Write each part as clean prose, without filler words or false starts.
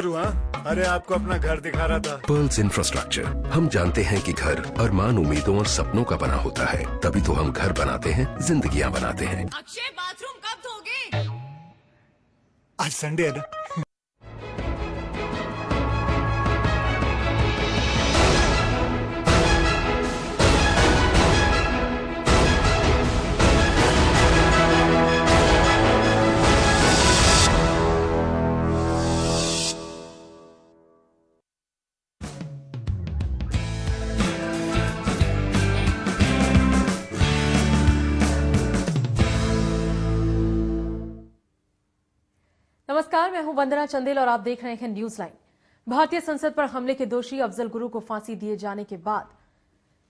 अरे आपको अपना घर दिखा रहा था। पर्ल्स इंफ्रास्ट्रक्चर, हम जानते हैं कि घर अरमान, उम्मीदों और सपनों का बना होता है, तभी तो हम घर बनाते हैं, जिंदगियां बनाते हैं। अक्षय, बाथरूम कब धोगे? आज संडे है ना। नमस्कार, मैं हूं वंदना चंदेल और आप देख रहे हैं न्यूज लाइन। भारतीय संसद पर हमले के दोषी अफजल गुरु को फांसी दिए जाने के बाद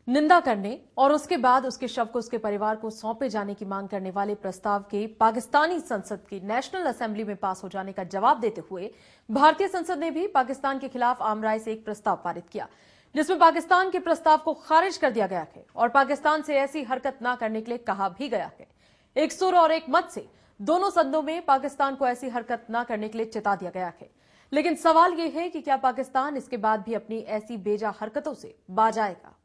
निंदा करने और उसके बाद उसके शव को उसके परिवार को सौंपे जाने की मांग करने वाले प्रस्ताव के पाकिस्तानी संसद की नेशनल असेंबली में पास हो जाने का जवाब देते हुए भारतीय संसद ने भी पाकिस्तान के खिलाफ आम राय से एक प्रस्ताव पारित किया, जिसमें पाकिस्तान के प्रस्ताव को खारिज कर दिया गया है और पाकिस्तान से ऐसी हरकत न करने के लिए कहा भी गया है। एक सुर और एक मत से दोनों सदनों में पाकिस्तान को ऐसी हरकत न करने के लिए चिता दिया गया है। लेकिन सवाल यह है कि क्या पाकिस्तान इसके बाद भी अपनी ऐसी बेजा हरकतों से बाज आएगा?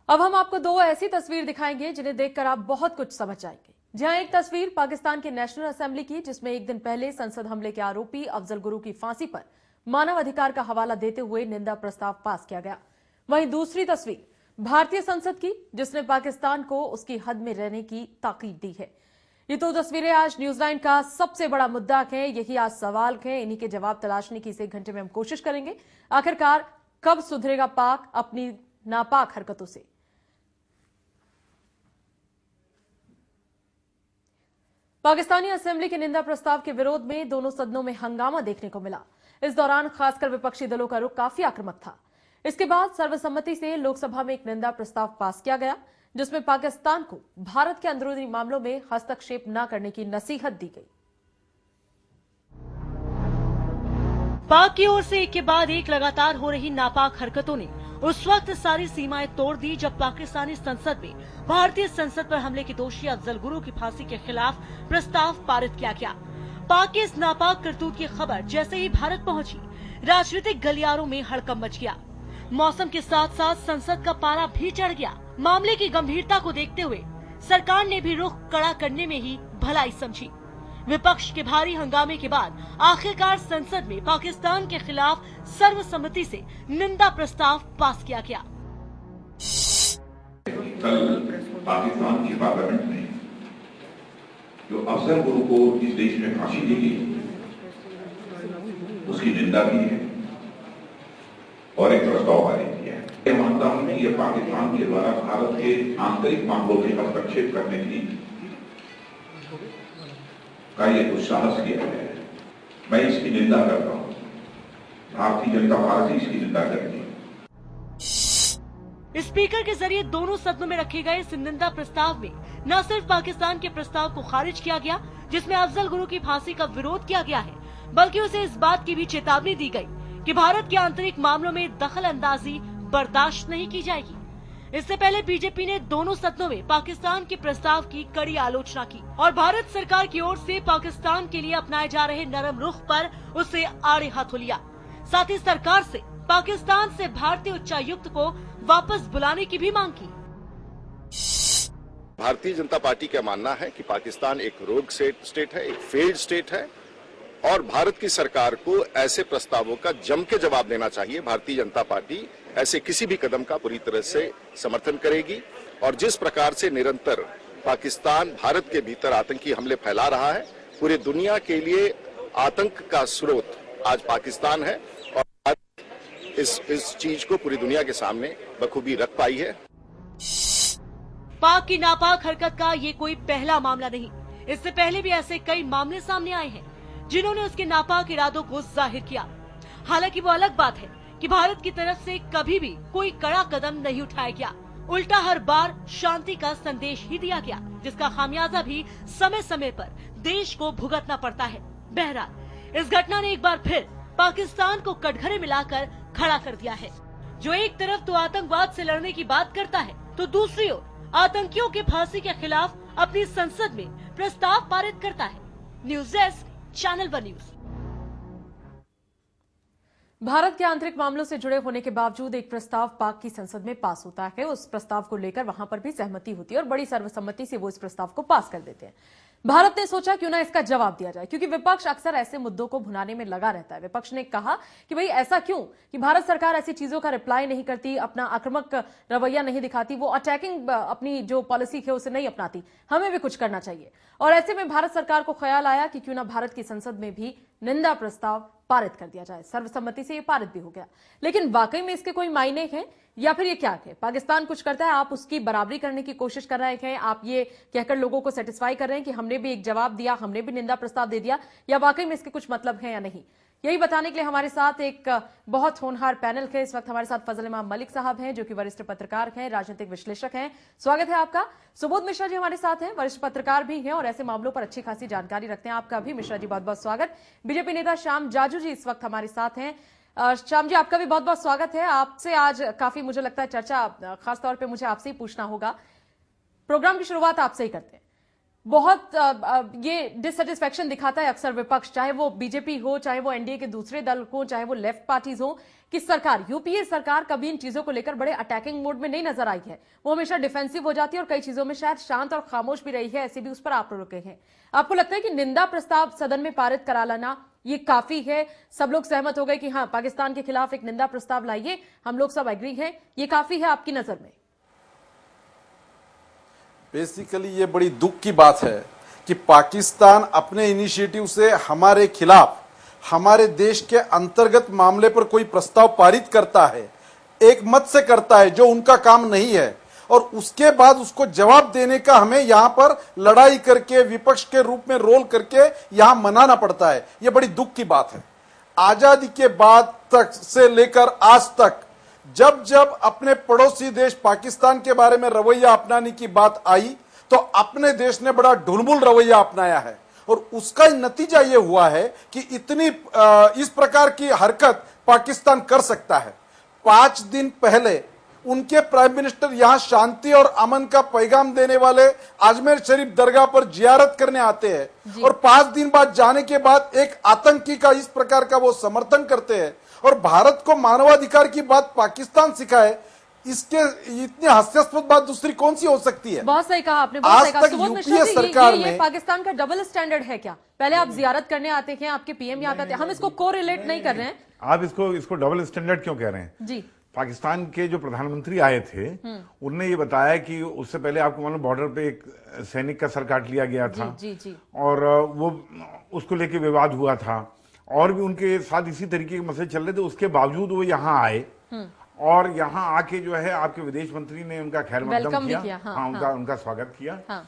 अब हम आपको दो ऐसी तस्वीर दिखाएंगे जिन्हें देखकर आप बहुत कुछ समझ जाएंगे। जहां एक तस्वीर पाकिस्तान की नेशनल असेंबली की, जिसमें एक दिन पहले संसद हमले के आरोपी अफजल गुरु की फांसी पर मानव अधिकार का हवाला देते हुए निंदा प्रस्ताव पास किया गया। वहीं दूसरी तस्वीर भारतीय संसद की, जिसने पाकिस्तान को उसकी हद में रहने की ताकीद दी है। ये दो तस्वीरें आज न्यूज़9 का सबसे बड़ा मुद्दा है। यही आज सवाल है, इन्हीं के जवाब तलाशने की इस एक घंटे में हम कोशिश करेंगे। आखिरकार कब सुधरेगा पाक अपनी नापाक हरकतों से? पाकिस्तानी असेंबली के निंदा प्रस्ताव के विरोध में दोनों सदनों में हंगामा देखने को मिला। इस दौरान खासकर विपक्षी दलों का रुख काफी आक्रामक था। इसके बाद सर्वसम्मति से लोकसभा में एक निंदा प्रस्ताव पास किया गया, जिसमें पाकिस्तान को भारत के अंदरूनी मामलों में हस्तक्षेप न करने की नसीहत दी गई। पाक की ओर से एक के बाद एक लगातार हो रही नापाक हरकतों ने उस वक्त सारी सीमाएं तोड़ दी जब पाकिस्तानी संसद में भारतीय संसद पर हमले के दोषी अफजल गुरु की फांसी के खिलाफ प्रस्ताव पारित किया गया। पाक के इस नापाक करतूत की खबर जैसे ही भारत पहुंची, राजनीतिक गलियारों में हड़कंप मच गया। मौसम के साथ साथ संसद का पारा भी चढ़ गया। मामले की गंभीरता को देखते हुए सरकार ने भी रुख कड़ा करने में ही भलाई समझी। विपक्ष के भारी हंगामे के बाद आखिरकार संसद में पाकिस्तान के खिलाफ सर्वसम्मति से निंदा प्रस्ताव पास किया गया। कल पाकिस्तान की पार्लियामेंट ने जो अफजल गुरु को इस देश में फांसी दी गई उसकी निंदा की है और एक प्रस्ताव पारित किया है। मैं मानता हूं कि यह पाकिस्तान के द्वारा भारत के आंतरिक मामलों में हस्तक्षेप करने की का ये दुस्साहस किया गया है। मैं इसकी निंदा करता हूं। भारतीय जनता पार्टी इसकी निंदा करती है। स्पीकर के जरिए दोनों सदनों में रखे गए इस निंदा प्रस्ताव में न सिर्फ पाकिस्तान के प्रस्ताव को खारिज किया गया, जिसमें अफजल गुरु की फांसी का विरोध किया गया है, बल्कि उसे इस बात की भी चेतावनी दी गई कि भारत के आंतरिक मामलों में दखल अंदाजी बर्दाश्त नहीं की जाएगी। इससे पहले बीजेपी ने दोनों सदनों में पाकिस्तान के प्रस्ताव की कड़ी आलोचना की और भारत सरकार की ओर से पाकिस्तान के लिए अपनाए जा रहे नरम रुख पर उसे आड़े हाथों लिया। साथ ही सरकार से पाकिस्तान से भारतीय उच्चायुक्त को वापस बुलाने की भी मांग की। भारतीय जनता पार्टी का मानना है कि पाकिस्तान एक रोग स्टेट है, एक फेल्ड स्टेट है और भारत की सरकार को ऐसे प्रस्तावों का जम के जवाब देना चाहिए। भारतीय जनता पार्टी ऐसे किसी भी कदम का पूरी तरह से समर्थन करेगी और जिस प्रकार से निरंतर पाकिस्तान भारत के भीतर आतंकी हमले फैला रहा है, पूरी दुनिया के लिए आतंक का स्रोत आज पाकिस्तान है और इस चीज को पूरी दुनिया के सामने बखूबी रख पाई है। पाक की नापाक हरकत का ये कोई पहला मामला नहीं। इससे पहले भी ऐसे कई मामले सामने आए हैं जिन्होंने उसके नापाक इरादों को जाहिर किया। हालांकि वो अलग बात है कि भारत की तरफ से कभी भी कोई कड़ा कदम नहीं उठाया गया, उल्टा हर बार शांति का संदेश ही दिया गया, जिसका खामियाजा भी समय समय पर देश को भुगतना पड़ता है। बहरहाल इस घटना ने एक बार फिर पाकिस्तान को कटघरे मिलाकर खड़ा कर दिया है, जो एक तरफ तो आतंकवाद से लड़ने की बात करता है तो दूसरी ओर आतंकियों के फांसी के खिलाफ अपनी संसद में प्रस्ताव पारित करता है। News desk, channel one news. Bharat के आंतरिक मामलों से जुड़े होने के बावजूद एक प्रस्ताव पाक की संसद में पास होता है। उस प्रस्ताव को लेकर वहां पर भी सहमति होती है और बड़ी सर्वसम्मति से वो इस प्रस्ताव को पास कर देते हैं। भारत ने सोचा क्यों ना इसका जवाब दिया जाए, क्योंकि विपक्ष अक्सर ऐसे मुद्दों को भुनाने में लगा रहता है। विपक्ष ने कहा कि भाई ऐसा क्यों कि भारत सरकार ऐसी चीजों का रिप्लाई नहीं करती, अपना आक्रामक रवैया नहीं दिखाती, वो अटैकिंग अपनी जो पॉलिसी है उसे नहीं अपनाती, हमें भी कुछ करना चाहिए। और ऐसे में भारत सरकार को ख्याल आया कि क्यों ना भारत की संसद में भी निंदा प्रस्ताव पारित कर दिया जाए। सर्वसम्मति से ये पारित भी हो गया। लेकिन वाकई में इसके कोई मायने हैं या फिर ये क्या है? पाकिस्तान कुछ करता है, आप उसकी बराबरी करने की कोशिश कर रहे हैं, आप ये कहकर लोगों को सेटिस्फाई कर रहे हैं कि हमने भी एक जवाब दिया, हमने भी निंदा प्रस्ताव दे दिया, या वाकई में इसके कुछ मतलब है या नहीं? यही बताने के लिए हमारे साथ एक बहुत होनहार पैनल है। इस वक्त हमारे साथ फजल इमाम मलिक साहब हैं, जो कि वरिष्ठ पत्रकार हैं, राजनीतिक विश्लेषक हैं। स्वागत है आपका। सुबोध मिश्रा जी हमारे साथ हैं, वरिष्ठ पत्रकार भी हैं और ऐसे मामलों पर अच्छी खासी जानकारी रखते हैं। आपका भी मिश्रा जी बहुत बहुत स्वागत। बीजेपी नेता श्याम जाजू जी इस वक्त हमारे साथ हैं। श्याम जी, आपका भी बहुत बहुत स्वागत है। आपसे आज काफी मुझे लगता है चर्चा, खासतौर पर मुझे आपसे ही पूछना होगा। प्रोग्राम की शुरुआत आपसे ही करते हैं। बहुत ये डिससेटिस्फैक्शन दिखाता है अक्सर विपक्ष, चाहे वो बीजेपी हो, चाहे वो एनडीए के दूसरे दल हो, चाहे वो लेफ्ट पार्टीज हो, कि सरकार, यूपीए सरकार कभी इन चीजों को लेकर बड़े अटैकिंग मोड में नहीं नजर आई है। वो हमेशा डिफेंसिव हो जाती है और कई चीजों में शायद शांत और खामोश भी रही है। ऐसे भी उस पर आप रुके हैं। आपको लगता है कि निंदा प्रस्ताव सदन में पारित करा लाना ये काफी है? सब लोग सहमत हो गए कि हाँ, पाकिस्तान के खिलाफ एक निंदा प्रस्ताव लाइए, हम लोग सब एग्री हैं, ये काफी है आपकी नजर में? बेसिकली ये बड़ी दुख की बात है कि पाकिस्तान अपने इनिशिएटिव से हमारे खिलाफ, हमारे देश के अंतर्गत मामले पर कोई प्रस्ताव पारित करता है, एक मत से करता है, जो उनका काम नहीं है, और उसके बाद उसको जवाब देने का हमें यहां पर लड़ाई करके, विपक्ष के रूप में रोल करके यहां मनाना पड़ता है। यह बड़ी दुख की बात है। आजादी के बाद तक से लेकर आज तक जब जब अपने पड़ोसी देश पाकिस्तान के बारे में रवैया अपनाने की बात आई, तो अपने देश ने बड़ा ढुलमुल रवैया अपनाया है, और उसका नतीजा यह हुआ है कि इतनी इस प्रकार की हरकत पाकिस्तान कर सकता है। 5 दिन पहले उनके प्राइम मिनिस्टर यहां शांति और अमन का पैगाम देने वाले अजमेर शरीफ दरगाह पर जियारत करने आते हैं, और 5 दिन बाद जाने के बाद एक आतंकी का इस प्रकार का वो समर्थन करते हैं, और भारत को मानवाधिकार की बात पाकिस्तान सिखाए। इसके इतनी हास्यास्पद बात दूसरी कौन सी हो सकती है? बहुत सही कहा आपने, बहुत सही कहा। सुबोध मिश्रा जी, सरकार ये पाकिस्तान का डबल स्टैंडर्ड है क्या? पहले आप जियारत करने आते हैं, आपके पीएम यहाँ आते हैं, हम इसको को रिलेट नहीं कर रहे हैं। आप इसको डबल स्टैंडर्ड क्यों कह रहे हैं? जी, पाकिस्तान के जो प्रधानमंत्री आए थे, उनने ये बताया कि उससे पहले आपको मालूम बॉर्डर पे एक सैनिक का सर काट लिया गया था। जी। और वो उसको लेके विवाद हुआ था, और भी उनके साथ इसी तरीके के मसले चल रहे थे। उसके बावजूद वो यहाँ आए, और यहाँ आके जो है आपके विदेश मंत्री ने उनका खैर मकदम किया। हाँ, उनका स्वागत किया।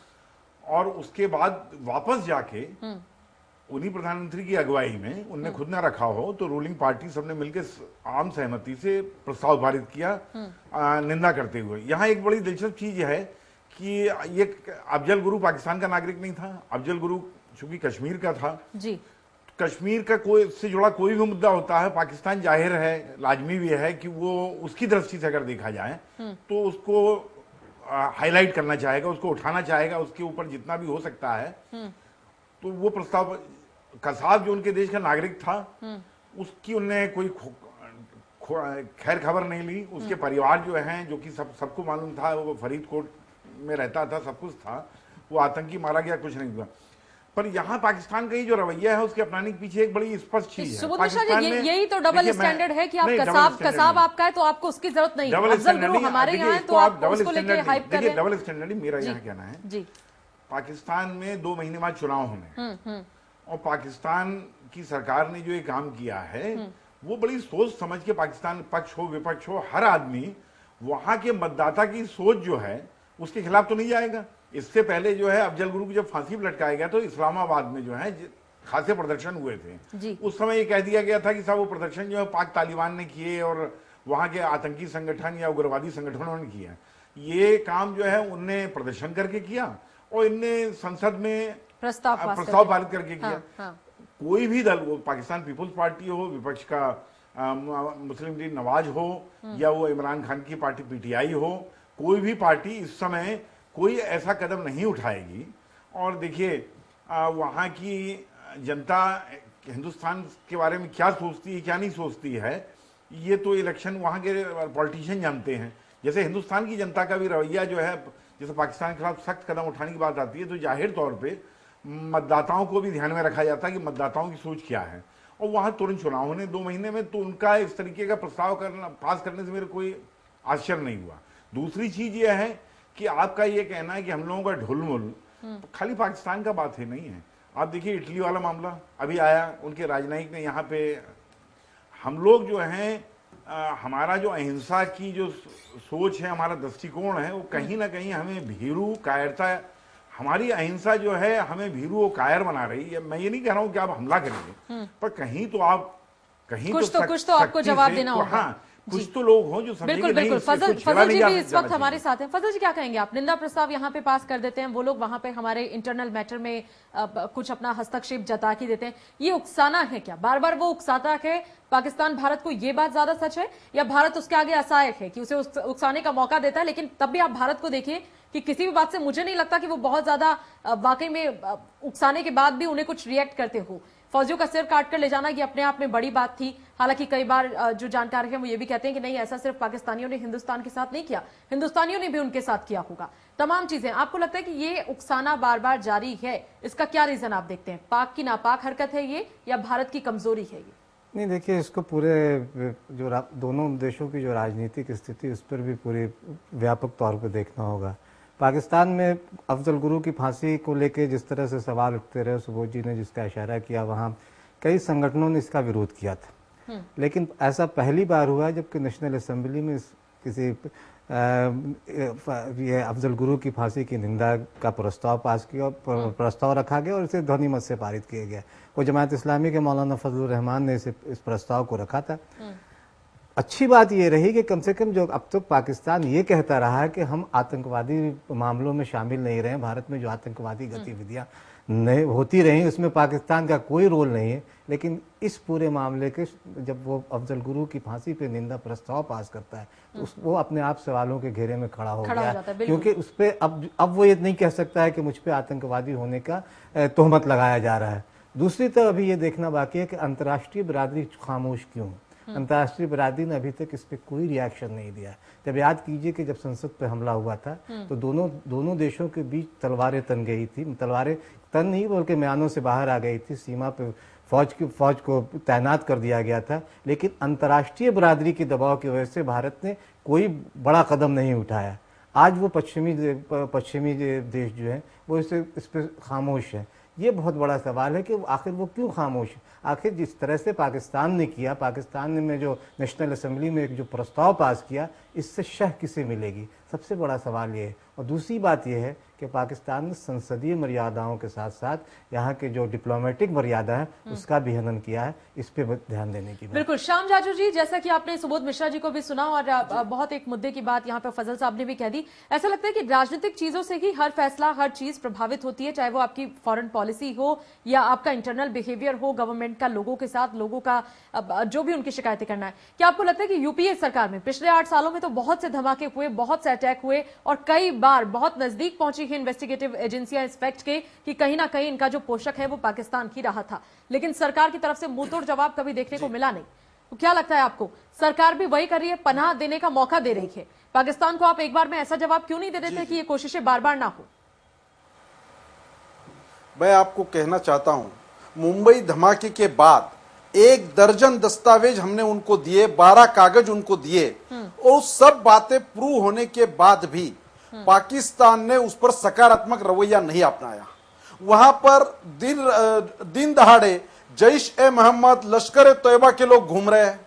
और उसके बाद वापस जाके उन्हीं प्रधानमंत्री की अगुवाई में उनने खुद ना रखा हो तो रूलिंग पार्टी सबने मिलकर आम सहमति से प्रस्ताव पारित किया, निंदा करते हुए। यहाँ एक बड़ी दिलचस्प चीज है कि ये अफजल गुरु पाकिस्तान का नागरिक नहीं था। अफजल गुरु चूंकि कश्मीर का था जी, कश्मीर का कोई से जुड़ा कोई भी मुद्दा होता है, पाकिस्तान जाहिर है, लाजमी भी है कि वो उसकी दृष्टि से अगर देखा जाए तो उसको हाईलाइट करना चाहेगा, उसको उठाना चाहेगा, उसके ऊपर जितना भी हो सकता है। तो वो प्रस्ताव कसाब जो उनके देश का नागरिक था, उसकी उनने कोई खैर खबर नहीं ली। उसके परिवार जो हैं, जो कि सबको मालूम था, वो फरीदकोट में रहता था, सब कुछ था, वो आतंकी मारा गया, कुछ नहीं हुआ। पर यहाँ पाकिस्तान का ही जो रवैया है उसके अपनाने के पीछे एक बड़ी स्पष्ट चीज है। सुबोध मिश्रा जी, यही तो डबल स्टैंडर्ड है कि आप कसाब आपका है तो आपको उसकी जरूरत नहीं है, अफजल गुरु हमारे यहाँ है तो आप उसको लेके हाइप कर रहे हैं। डबल स्टैंडर्ड मेरा यहाँ कहना है जी। पाकिस्तान में 2 महीने बाद चुनाव होने, और पाकिस्तान की सरकार ने जो ये काम किया है वो बड़ी सोच समझ के, पाकिस्तान पक्ष हो विपक्ष हो, हर आदमी वहां के मतदाता की सोच जो है उसके खिलाफ तो नहीं जाएगा। इससे पहले जो है अफजल गुरु को जब फांसी पर लटकाया गया तो इस्लामाबाद में जो है खासे प्रदर्शन हुए थे। उस समय ये कह दिया गया था कि साहब वो प्रदर्शन जो है पाक तालिबान ने किए और वहां के आतंकी संगठन या उग्रवादी संगठनों ने किया। ये काम जो है उनने प्रदर्शन करके किया और इनने संसद में प्रस्ताव पारित करके किया। कोई भी दल, वो पाकिस्तान पीपुल्स पार्टी हो, विपक्ष का मुस्लिम लीग नवाज हो या वो इमरान खान की पार्टी पीटीआई हो, कोई भी पार्टी इस समय कोई ऐसा कदम नहीं उठाएगी। और देखिए वहाँ की जनता हिंदुस्तान के बारे में क्या सोचती है क्या नहीं सोचती है, ये तो इलेक्शन वहाँ के पॉलिटिशियन जानते हैं। जैसे हिंदुस्तान की जनता का भी रवैया जो है, जैसे पाकिस्तान के खिलाफ सख्त कदम उठाने की बात आती है तो जाहिर तौर पे मतदाताओं को भी ध्यान में रखा जाता है कि मतदाताओं की सोच क्या है। और वहाँ तुरंत चुनाव होने 2 महीने में, तो उनका इस तरीके का प्रस्ताव पास करने से मेरे कोई आश्चर्य नहीं हुआ। दूसरी चीज यह है कि आपका ये कहना है कि हम लोगों का ढुलमुल खाली पाकिस्तान का बात है नहीं है। आप देखिए इटली वाला मामला अभी आया, उनके राजनयिक ने यहाँ पे, हम लोग जो हैं हमारा जो अहिंसा की जो सोच है, हमारा दृष्टिकोण है, वो कहीं ना कहीं हमें भीरू कायरता, हमारी अहिंसा जो है हमें भीरू और कायर बना रही है। मैं ये नहीं कह रहा हूं कि आप हमला करेंगे, पर कहीं तो आप कहीं कुछ तो आपको जवाब देना होगा। हाँ, कुछ तो लोग हों जो बिल्कुल बिल्कुल। फजल जी भी इस वक्त हमारे साथ हैं। फजल जी क्या कहेंगे आप? निंदा प्रस्ताव यहाँ पे पास कर देते हैं, वो लोग वहां पे हमारे इंटरनल मैटर में कुछ अपना हस्तक्षेप जता के देते हैं, ये उकसाना है क्या? बार बार वो उकसाता है पाकिस्तान भारत को, ये बात ज्यादा सच है या भारत उसके आगे असहायक है कि उसे उकसाने का मौका देता है? लेकिन तब भी आप भारत को देखिए कि किसी भी बात से मुझे नहीं लगता कि वो बहुत ज्यादा वाकई में उकसाने के बाद भी उन्हें कुछ रिएक्ट करते हो। फौजियों का सिर काट कर ले जाना ये अपने आप में बड़ी बात थी। हालांकि कई बार जो जानकार हैं वो ये भी कहते हैं कि नहीं, ऐसा सिर्फ पाकिस्तानियों ने हिंदुस्तान के साथ नहीं किया, हिंदुस्तानियों ने भी उनके साथ किया होगा। तमाम चीजें आपको लगता है कि ये उकसाना बार बार जारी है, इसका क्या रीजन आप देखते हैं? पाक की नापाक हरकत है ये या भारत की कमजोरी है ये? नहीं, देखिए इसको पूरे जो दोनों देशों की जो राजनीतिक स्थिति उस पर भी पूरी व्यापक तौर पर देखना होगा। पाकिस्तान में अफजल गुरु की फांसी को लेकर जिस तरह से सवाल उठते रहे, सुबोध जी ने जिसका इशारा किया, वहाँ कई संगठनों ने इसका विरोध किया था। लेकिन ऐसा पहली बार हुआ जबकि नेशनल असेंबली में किसी ये अफजल गुरु की फांसी की निंदा का प्रस्ताव पास किया, प्रस्ताव रखा गया और इसे ध्वनि मत से पारित किया गया। वो जमात इस्लामी के मौलाना फजलुर रहमान ने इस प्रस्ताव को रखा था। अच्छी बात ये रही कि कम से कम जो अब तक पाकिस्तान ये कहता रहा है कि हम आतंकवादी मामलों में शामिल नहीं रहे, भारत में जो आतंकवादी गतिविधियां नहीं होती रही उसमें पाकिस्तान का कोई रोल नहीं है। लेकिन इस पूरे मामले के जब वो अफजल गुरु की फांसी पे निंदा प्रस्ताव पास करता है तो वो अपने आप सवालों के घेरे में खड़ा हो गया, क्योंकि उस पर अब वो ये नहीं कह सकता है कि मुझ पे आतंकवादी होने का तोहमत लगाया जा रहा है। दूसरी तरफ अभी ये देखना बाकी है कि अंतर्राष्ट्रीय बिरादरी खामोश क्यों? अंतर्राष्ट्रीय बिरादरी ने अभी तक इस पर कोई रिएक्शन नहीं दिया। जब याद कीजिए कि जब संसद पे हमला हुआ था तो दोनों देशों के बीच तलवारें तन गई थी, तलवारें तन नहीं बल्कि म्यानों से बाहर आ गई थी, सीमा पे फौज को तैनात कर दिया गया था। लेकिन अंतर्राष्ट्रीय बिरादरी के दबाव की वजह से भारत ने कोई बड़ा कदम नहीं उठाया। आज वो पश्चिमी देश जो है वो इस पर खामोश है। ये बहुत बड़ा सवाल है कि आखिर वो क्यों खामोश है। आखिर जिस तरह से पाकिस्तान ने किया, पाकिस्तान में जो नेशनल असेंबली में एक जो प्रस्ताव पास किया, इससे शह किसे मिलेगी? सबसे बड़ा सवाल ये है। और दूसरी बात यह है कि पाकिस्तान ने संसदीय मर्यादाओं के साथ साथ यहाँ के जो डिप्लोमेटिक मर्यादा है उसका भी हनन किया है। इस पे ध्यान देने की बात। बिल्कुल। श्याम जाजू जी, जैसा कि आपने सुबोध मिश्रा जी को भी सुना और बहुत एक मुद्दे की बात यहाँ पे फजल साहब ने भी कह दी, ऐसा लगता है कि राजनीतिक चीजों से ही हर फैसला, हर चीज प्रभावित होती है, चाहे वो आपकी फॉरेन पॉलिसी हो या आपका इंटरनल बिहेवियर हो गवर्नमेंट का, लोगों के साथ, लोगों का जो भी उनकी शिकायतें करना है। क्या आपको लगता है कि यूपीए सरकार में पिछले 8 सालों में तो बहुत से धमाके हुए, बहुत से अटैक हुए और कई बार बहुत नजदीक पहुंची है इन्वेस्टिगेटिव एजेंसियां इस फैक्ट के कि कहीं ना कहीं इनका जो पोषक है वो पाकिस्तान ही रहा था, लेकिन सरकार की तरफ से मुंहतोड़ जवाब कभी देखने को मिला नहीं। तो क्या लगता है आपको, सरकार भी वही कर रही है, पनाह देने का मौका दे रही है पाकिस्तान को? आप एक बार में ऐसा जवाब क्यों नहीं दे देते कि ये कोशिशें बार बार ना हो? मैं आपको कहना चाहता हूं, मुंबई धमाके के बाद 1 दर्जन दस्तावेज हमने उनको दिए, 12 कागज उनको दिए और सब बातें प्रूव होने के बाद भी पाकिस्तान ने उस पर सकारात्मक रवैया नहीं अपनाया। वहां पर दिन दहाड़े जैश ए मोहम्मद, लश्कर ए तैयबा के लोग घूम रहे हैं।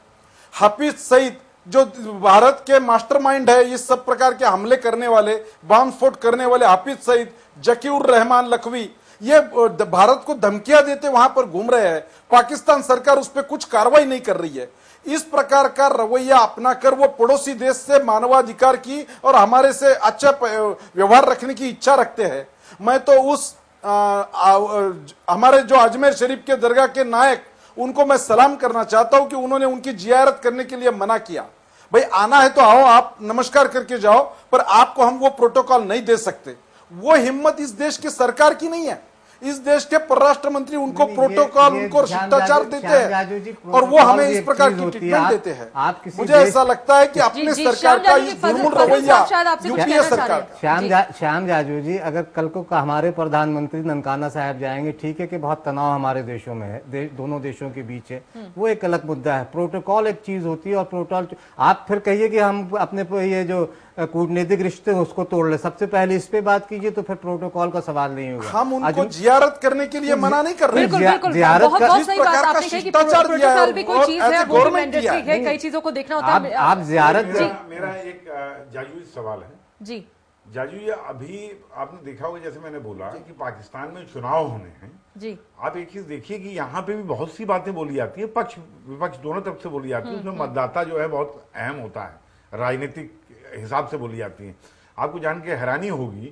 हाफिज सईद जो भारत के मास्टरमाइंड है इस सब प्रकार के हमले करने वाले, बम स्फोट करने वाले हाफिज सईद, जकीउर रहमान लखवी, ये भारत को धमकियां देते वहां पर घूम रहे हैं। पाकिस्तान सरकार उस पर कुछ कार्रवाई नहीं कर रही है। इस प्रकार का रवैया अपनाकर वो पड़ोसी देश से मानवाधिकार की और हमारे से अच्छा व्यवहार रखने की इच्छा रखते हैं। मैं तो उस हमारे जो अजमेर शरीफ के दरगाह के नायक उनको मैं सलाम करना चाहता हूं कि उन्होंने उनकी जियारत करने के लिए मना किया। भाई आना है तो आओ, आप नमस्कार करके जाओ, पर आपको हम वो प्रोटोकॉल नहीं दे सकते। वो हिम्मत इस देश की सरकार की नहीं है। इस देश के परराष्ट्र मंत्री उनको प्रोटोकॉल, उनको शिष्टाचार देते हैं और वो हमें इस प्रकार की ट्रीटमेंट देते हैं। मुझे ऐसा लगता है कि अपने सरकार का ये दुर्मुख रवैया यूपीए सरकार का। श्याम जाजू जी, अगर कल को हमारे प्रधानमंत्री ननकाना साहब जाएंगे, ठीक है कि बहुत तनाव हमारे देशों में है, दोनों देशों के बीच है, वो एक अलग मुद्दा है। प्रोटोकॉल एक चीज होती है और प्रोटोकॉल आप फिर कहिए कि हम अपने ये जो कूटनीतिक रिश्ते उसको तोड़ ले, सबसे पहले इस पे बात कीजिए तो फिर प्रोटोकॉल का सवाल नहीं होगा। हम उनको जियारत करने के लिए मना नहीं कर रहे। जियारत बहुत सही बात आपने कही कि प्रोटोकॉल भी कोई चीज है, वो भी मैंडेटरी है, कई चीजों को देखना होता है। आप जियारत। मेरा एक जाजू सवाल है जी जाजू, ये अभी आपने देखा होगा, जैसे मैंने बोला कि पाकिस्तान में चुनाव होने हैं जी। आप एक चीज देखिए कि यहाँ पे भी बहुत सी बातें बोली जाती है, पक्ष विपक्ष दोनों तरफ से बोली जाती है। उसमें मतदाता जो है बहुत अहम होता है, राजनीतिक हिसाब से बोली जाती है। आपको जान के हैरानी होगी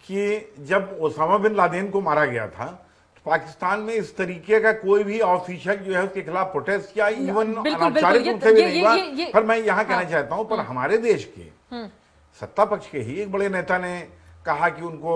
कि जब ओसामा बिन लादेन को मारा गया था तो पाकिस्तान में इस तरीके का कोई भी ऑफिशियल जो है उसके खिलाफ प्रोटेस्ट किया, इवन अनौपचारिक रूप से भी नहीं हुआ। पर मैं यहाँ कहना चाहता हूँ, पर हमारे देश के सत्ता पक्ष के ही एक बड़े नेता ने कहा कि उनको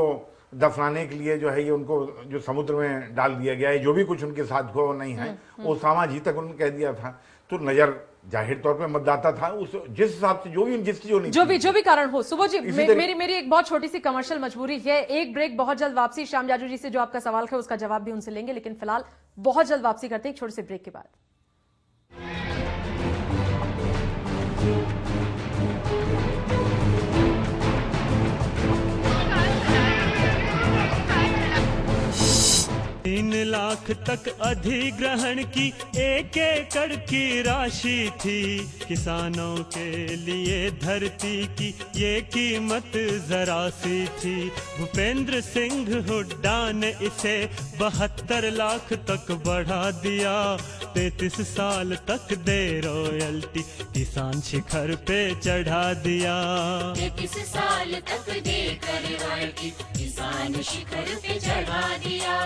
दफनाने के लिए जो है ये उनको जो समुद्र में डाल दिया गया है, जो भी कुछ उनके साथ को नहीं है, ओसामा जी तक उन्होंने कह दिया था। तो नजर जाहिर तौर पे मतदाता था उस जिस हिसाब से जो भी कारण हो। सुबोध जी, मेरी एक बहुत छोटी सी कमर्शियल मजबूरी है, एक ब्रेक, बहुत जल्द वापसी। श्याम जाजू जी से जो आपका सवाल है उसका जवाब भी उनसे लेंगे, लेकिन फिलहाल बहुत जल्द वापसी करते हैं एक छोटे से ब्रेक के बाद। तीन लाख तक अधिग्रहण की 1 एकड़ की राशि थी, किसानों के लिए धरती की ये कीमत जरा सी थी। भूपेंद्र सिंह हुड्डा ने इसे 72 लाख तक बढ़ा दिया। 33 साल तक दे रॉयल्टी, किसान शिखर पे चढ़ा दिया। 33 साल तक देकर रॉयल्टी, किसान शिखर पे चढ़ा दिया।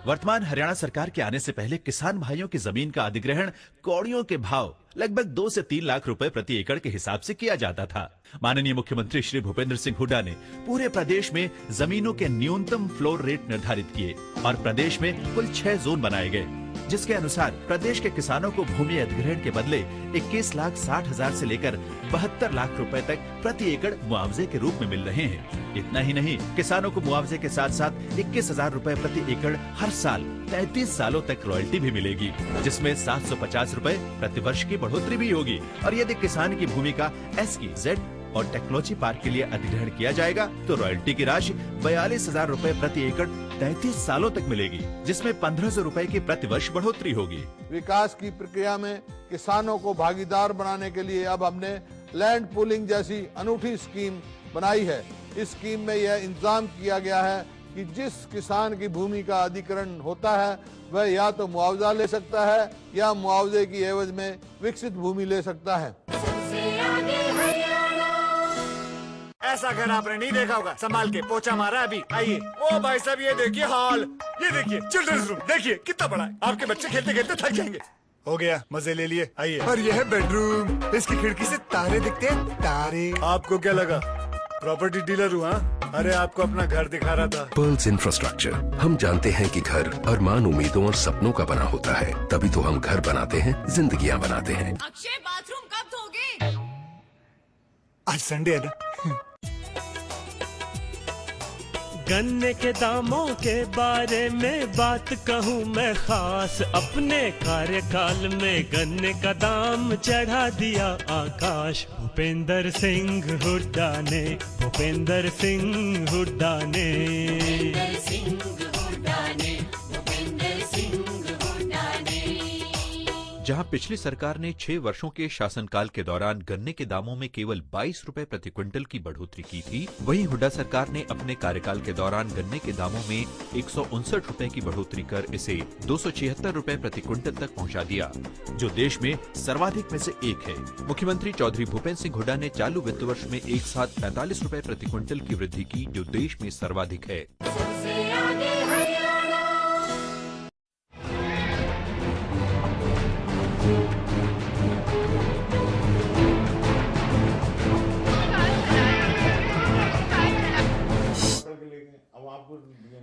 वर्तमान हरियाणा सरकार के आने से पहले किसान भाइयों की जमीन का अधिग्रहण कौड़ियों के भाव लगभग 2 से 3 लाख रुपए प्रति एकड़ के हिसाब से किया जाता था। माननीय मुख्यमंत्री श्री भूपेंद्र सिंह हुड्डा ने पूरे प्रदेश में जमीनों के न्यूनतम फ्लोर रेट निर्धारित किए और प्रदेश में कुल 6 जोन बनाए गए, जिसके अनुसार प्रदेश के किसानों को भूमि अधिग्रहण के बदले 21,60,000 से लेकर 72 लाख रुपए तक प्रति एकड़ मुआवजे के रूप में मिल रहे हैं। इतना ही नहीं, किसानों को मुआवजे के साथ साथ 21,000 रुपए प्रति एकड़ हर साल 33 सालों तक रॉयल्टी भी मिलेगी, जिसमें 750 रुपए प्रति वर्ष की बढ़ोतरी भी होगी। और यदि किसान की भूमि का SEZ और टेक्नोलॉजी पार्क के लिए अधिग्रहण किया जाएगा तो रॉयल्टी की राशि 42,000 रुपए प्रति एकड़ 33 सालों तक मिलेगी, जिसमें 1,500 रुपए की प्रति वर्ष बढ़ोतरी होगी। विकास की प्रक्रिया में किसानों को भागीदार बनाने के लिए अब हमने लैंड पूलिंग जैसी अनूठी स्कीम बनाई है। इस स्कीम में यह इंतजाम किया गया है कि जिस किसान की भूमि का अधिग्रहण होता है वह या तो मुआवजा ले सकता है या मुआवजे की एवज में विकसित भूमि ले सकता है। ऐसा घर आपने नहीं देखा होगा, संभाल के पोछा मारा अभी। आइए। ओ भाई साहब, ये देखिए हॉल, ये देखिए चिल्ड्रंस रूम, देखिए कितना बड़ा है। आपके बच्चे खेलते खेलते थक जाएंगे। हो गया, मजे ले लिए। आइए। और ये है बेडरूम, इसकी खिड़की से तारे दिखते हैं, तारे। आपको क्या लगा प्रॉपर्टी डीलर हुआ? अरे आपको अपना घर दिखा रहा था। पर्ल्स इंफ्रास्ट्रक्चर, हम जानते हैं कि घर अरमान, उम्मीदों और सपनों का बना होता है, तभी तो हम घर बनाते हैं, जिंदगियां बनाते हैं। अक्षय, बाथरूम कब धोगे? आज संडे है ना। गन्ने के दामों के बारे में बात कहूँ मैं खास, अपने कार्यकाल में गन्ने का दाम चढ़ा दिया आकाश। भूपेंद्र सिंह हुड्डा ने, भूपेंद्र सिंह हुड्डा ने, भूपेंद्र सिंह हुड्डा ने, भूपेंद्र सिंह हुड्डा ने। जहां पिछली सरकार ने 6 वर्षों के शासनकाल के दौरान गन्ने के दामों में केवल 22 रुपए प्रति क्विंटल की बढ़ोतरी की थी, वहीं हुड्डा सरकार ने अपने कार्यकाल के दौरान गन्ने के दामों में 159 रुपए की बढ़ोतरी कर इसे 276 रुपए प्रति क्विंटल तक पहुंचा दिया, जो देश में सर्वाधिक में से एक है। मुख्यमंत्री चौधरी भूपेंद्र सिंह हुड्डा ने चालू वित्त वर्ष में एक साथ 45 रुपए प्रति क्विंटल की वृद्धि की, जो देश में सर्वाधिक है।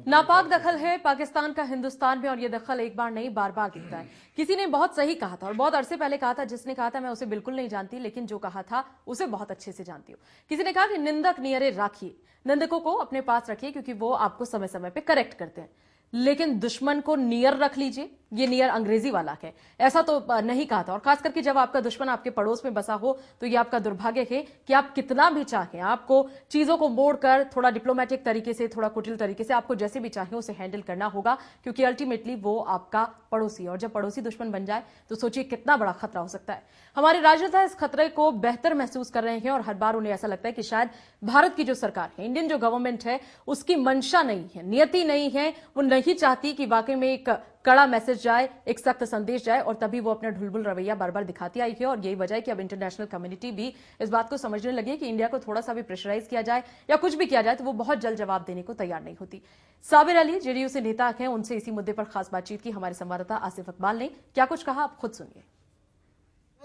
नापाक दखल है पाकिस्तान का हिंदुस्तान में और ये दखल एक बार नहीं बार बार दिखता है। किसी ने बहुत सही कहा था और बहुत अरसे पहले कहा था, जिसने कहा था मैं उसे बिल्कुल नहीं जानती, लेकिन जो कहा था उसे बहुत अच्छे से जानती हूँ। किसी ने कहा कि निंदक नियरे राखिए, निंदकों को अपने पास रखिए क्योंकि वो आपको समय समय पे करेक्ट करते हैं, लेकिन दुश्मन को नियर रख लीजिए। ये नियर अंग्रेजी वाला है, ऐसा तो नहीं कहा था। और खास करके जब आपका दुश्मन आपके पड़ोस में बसा हो तो ये आपका दुर्भाग्य है कि आप कितना भी चाहें, आपको चीजों को मोड़कर थोड़ा डिप्लोमेटिक तरीके से, थोड़ा कुटिल तरीके से, आपको जैसे भी चाहे उसे हैंडल करना होगा, क्योंकि अल्टीमेटली वो आपका पड़ोसी है। और जब पड़ोसी दुश्मन बन जाए तो सोचिए कितना बड़ा खतरा हो सकता है। हमारे राजनेता इस खतरे को बेहतर महसूस कर रहे हैं और हर बार उन्हें ऐसा लगता है कि शायद भारत की जो सरकार है, इंडियन जो गवर्नमेंट है, उसकी मंशा नहीं है, नियति नहीं है, वो नहीं चाहती कि वाकई में एक कड़ा मैसेज जाए, एक सख्त संदेश जाए, और तभी वो अपना ढुलबुल रवैया बार बार दिखाती आई है। और यही वजह है कि अब इंटरनेशनल कम्युनिटी भी इस बात को समझने लगी कि इंडिया को थोड़ा सा भी प्रेशराइज किया जाए या कुछ भी किया जाए तो वो बहुत जल्द जवाब देने को तैयार नहीं होती। साबिर अली जेडीयू से नेता हैं, उनसे इसी मुद्दे पर खास बातचीत की हमारे संवाददाता आसिफ इकबाल ने। क्या कुछ कहा आप खुद सुनिए।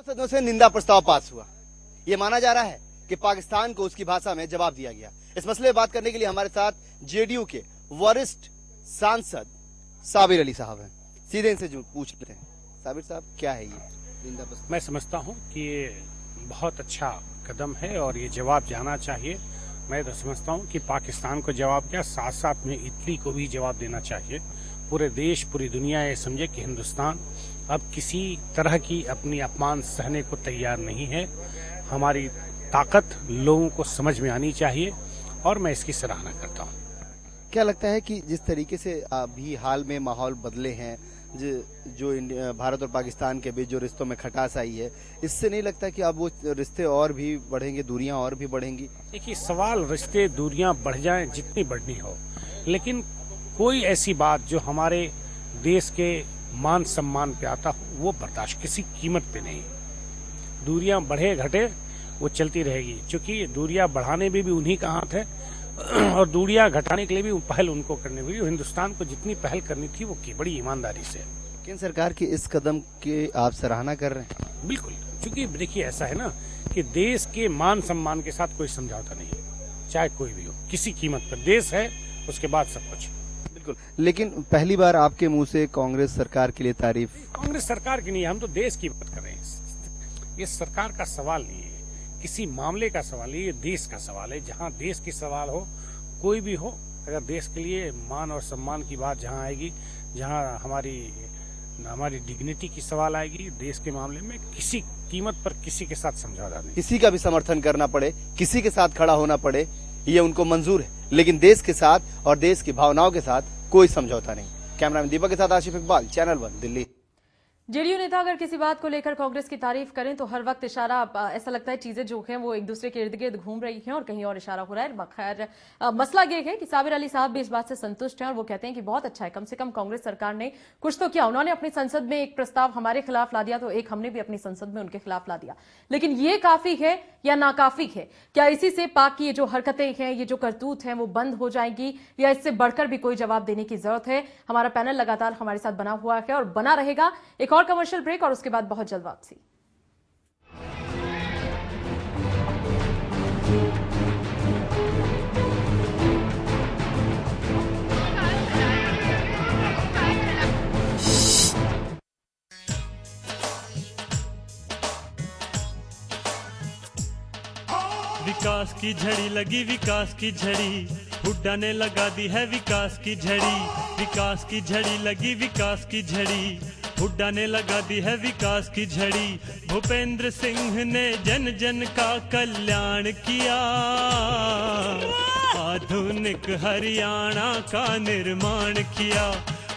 सदनों से निंदा प्रस्ताव पास हुआ। ये माना जा रहा है कि पाकिस्तान को उसकी भाषा में जवाब दिया गया। इस मसले में बात करने के लिए हमारे साथ जेडीयू के वरिष्ठ सांसद साबिर अली साहब हैं। सीधे इनसे पूछ लेते हैं, साबिर साहब क्या है ये निंदा प्रस्ताव? मैं समझता हूँ कि ये बहुत अच्छा कदम है और ये जवाब जाना चाहिए। मैं तो समझता हूँ कि पाकिस्तान को जवाब क्या, साथ साथ में इटली को भी जवाब देना चाहिए। पूरे देश, पूरी दुनिया ये समझे कि हिंदुस्तान अब किसी तरह की अपनी अपमान सहने को तैयार नहीं है। हमारी ताकत लोगों को समझ में आनी चाहिए और मैं इसकी सराहना करता हूँ। क्या लगता है कि जिस तरीके से अभी हाल में माहौल बदले हैं, जो भारत और पाकिस्तान के बीच जो रिश्तों में खटास आई है, इससे नहीं लगता कि अब वो रिश्ते और भी बढ़ेंगे, दूरियां और भी बढ़ेंगी? देखिए, सवाल रिश्ते दूरियां बढ़ जाएं जितनी बढ़नी हो, लेकिन कोई ऐसी बात जो हमारे देश के मान सम्मान पे आता हो वो बर्दाश्त किसी कीमत पे नहीं। दूरियां बढ़े घटे वो चलती रहेगी, क्योंकि दूरियां बढ़ाने में भी उन्हीं का हाथ है और दूरियां घटाने के लिए भी पहल उनको करनी हुई। हिंदुस्तान को जितनी पहल करनी थी वो की बड़ी ईमानदारी से। केंद्र सरकार की इस कदम की आप सराहना कर रहे हैं? बिल्कुल, क्योंकि देखिए ऐसा है ना कि देश के मान सम्मान के साथ कोई समझौता नहीं, चाहे कोई भी हो, किसी कीमत पर। देश है, उसके बाद सब कुछ। बिल्कुल, लेकिन पहली बार आपके मुंह से कांग्रेस सरकार के लिए तारीफ। कांग्रेस सरकार की नहीं, हम तो देश की बात कर रहे हैं। ये सरकार का सवाल नहीं है, किसी मामले का सवाल है, ये देश का सवाल है। जहाँ देश की सवाल हो, कोई भी हो, अगर देश के लिए मान और सम्मान की बात जहाँ आएगी, जहाँ हमारी डिग्निटी की सवाल आएगी, देश के मामले में किसी कीमत पर किसी के साथ समझौता नहीं। किसी का भी समर्थन करना पड़े, किसी के साथ खड़ा होना पड़े, ये उनको मंजूर है, लेकिन देश के साथ और देश की भावनाओं के साथ कोई समझौता नहीं। कैमरामैन दीपक के साथ आसिफ इकबाल, चैनल 1 दिल्ली। जेडीयू नेता अगर किसी बात को लेकर कांग्रेस की तारीफ करें तो हर वक्त इशारा, ऐसा लगता है चीजें जो हैं वो एक दूसरे के इर्द गिर्द घूम रही हैं और कहीं और इशारा हो रहा है। खैर, मसला ये है कि साबिर अली साहब भी इस बात से संतुष्ट हैं और वो कहते हैं कि बहुत अच्छा है, कम से कम कांग्रेस सरकार ने कुछ तो किया। उन्होंने अपनी संसद में एक प्रस्ताव हमारे खिलाफ ला दिया तो एक हमने भी अपनी संसद में उनके खिलाफ ला दिया, लेकिन ये काफी है या नाकाफी है? क्या इसी से पाक की ये जो हरकतें हैं, ये जो करतूत हैं वो बंद हो जाएंगी या इससे बढ़कर भी कोई जवाब देने की जरूरत है? हमारा पैनल लगातार हमारे साथ बना हुआ है और बना रहेगा। एक और कमर्शियल ब्रेक और उसके बाद बहुत जल्द वापसी। विकास की झड़ी लगी, विकास की झड़ी, हुड्डा ने लगा दी है विकास की झड़ी। विकास की झड़ी लगी, विकास की झड़ी, हुड्डा ने लगा दी है विकास की झड़ी। भूपेंद्र सिंह ने जन जन का कल्याण किया, आधुनिक हरियाणा का निर्माण किया।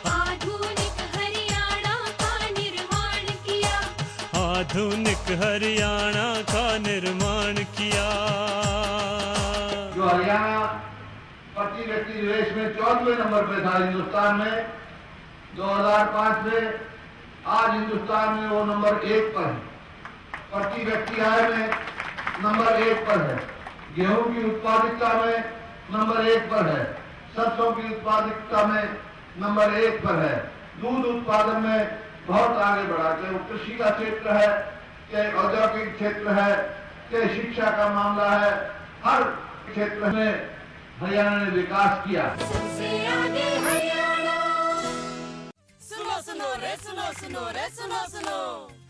आधुनिक हरियाणा का निर्माण किया। आधुनिक हरियाणा का निर्माण किया। जो हरियाणा प्रति व्यक्ति रेस में 14वें नंबर पे था हिंदुस्तान में 2005 में, आज हिंदुस्तान में वो नंबर 1 पर है। प्रति व्यक्ति आय में नंबर 1 पर है। गेहूं की उत्पादकता में नंबर 1 पर है। सरसों की उत्पादकता में नंबर 1 पर है। दूध उत्पादन में बहुत आगे बढ़ा, चाहे वो कृषि का क्षेत्र है, चाहे औद्योगिक क्षेत्र है, चाहे शिक्षा का मामला है, हर क्षेत्र में हरियाणा ने विकास किया। सुनो सुनो रे सुनो सुनो रे सुनो सुनो।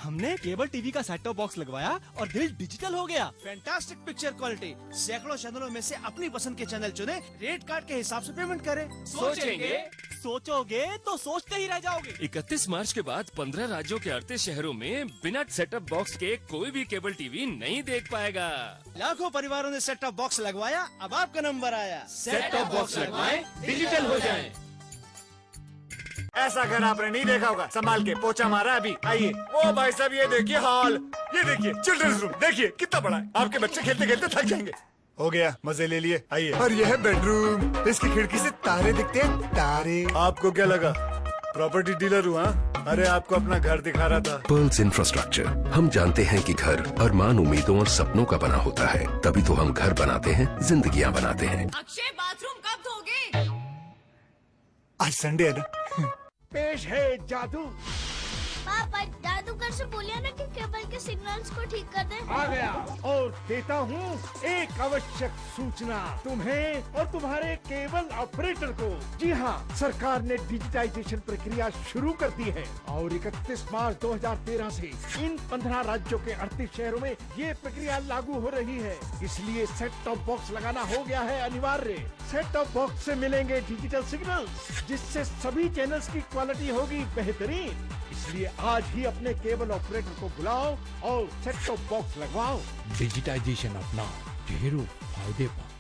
हमने केबल टीवी का सेट टॉप बॉक्स लगवाया और दिल डिजिटल हो गया। फैंटास्टिक पिक्चर क्वालिटी, सैकड़ों चैनलों में से अपनी पसंद के चैनल चुने, रेट कार्ड के हिसाब से पेमेंट करें। सोचोगे तो सोचते ही रह जाओगे। 31 मार्च के बाद 15 राज्यों के 38 शहरों में बिना सेटअप बॉक्स के कोई भी केबल टीवी नहीं देख पाएगा। लाखों परिवारों ने सेट टॉप बॉक्स लगवाया, अब आपका नंबर आया। सेट टॉप बॉक्स लगवाएं, डिजिटल हो जाएं। ऐसा घर आपने नहीं देखा होगा, संभाल के पोछा मारा अभी। आइए। ओ भाई साहब ये देखिए हॉल, ये देखिए चिल्ड्रंस रूम, देखिए कितना बड़ा है। आपके बच्चे खेलते खेलते थक जाएंगे। हो गया, मजे ले लिए। आइए। और यह है बेडरूम, इसकी खिड़की से तारे दिखते हैं, तारे। आपको क्या लगा प्रॉपर्टी डीलर हुआ? अरे आपको अपना घर दिखा रहा था। पर्ल्स इंफ्रास्ट्रक्चर, हम जानते हैं कि घर अरमान, उम्मीदों और सपनों का बना होता है, तभी तो हम घर बनाते हैं, जिंदगियां बनाते हैं। अक्षय बाथरूम कब धोगे? आज संडे है ना। पेश है जादू। पापा जादूगर से बोलिए ना कि केबल के सिग्नल्स को ठीक कर दे। आ गया और देता हूँ एक आवश्यक सूचना तुम्हें और तुम्हारे केबल ऑपरेटर को। जी हाँ, सरकार ने डिजिटाइजेशन प्रक्रिया शुरू कर दी है और 31 मार्च 2013 से इन 15 राज्यों के 38 शहरों में ये प्रक्रिया लागू हो रही है। इसलिए सेट टॉप बॉक्स लगाना हो गया है अनिवार्य। सेट टॉप बॉक्स से मिलेंगे डिजिटल सिग्नल्स, जिससे सभी चैनल्स की क्वालिटी होगी बेहतरीन। इसलिए आज ही अपने केबल ऑपरेटर को बुलाओ और सेट टॉप बॉक्स लगवाओ। डिजिटाइजेशन अपनाओ, ढेरों फायदे पाओ।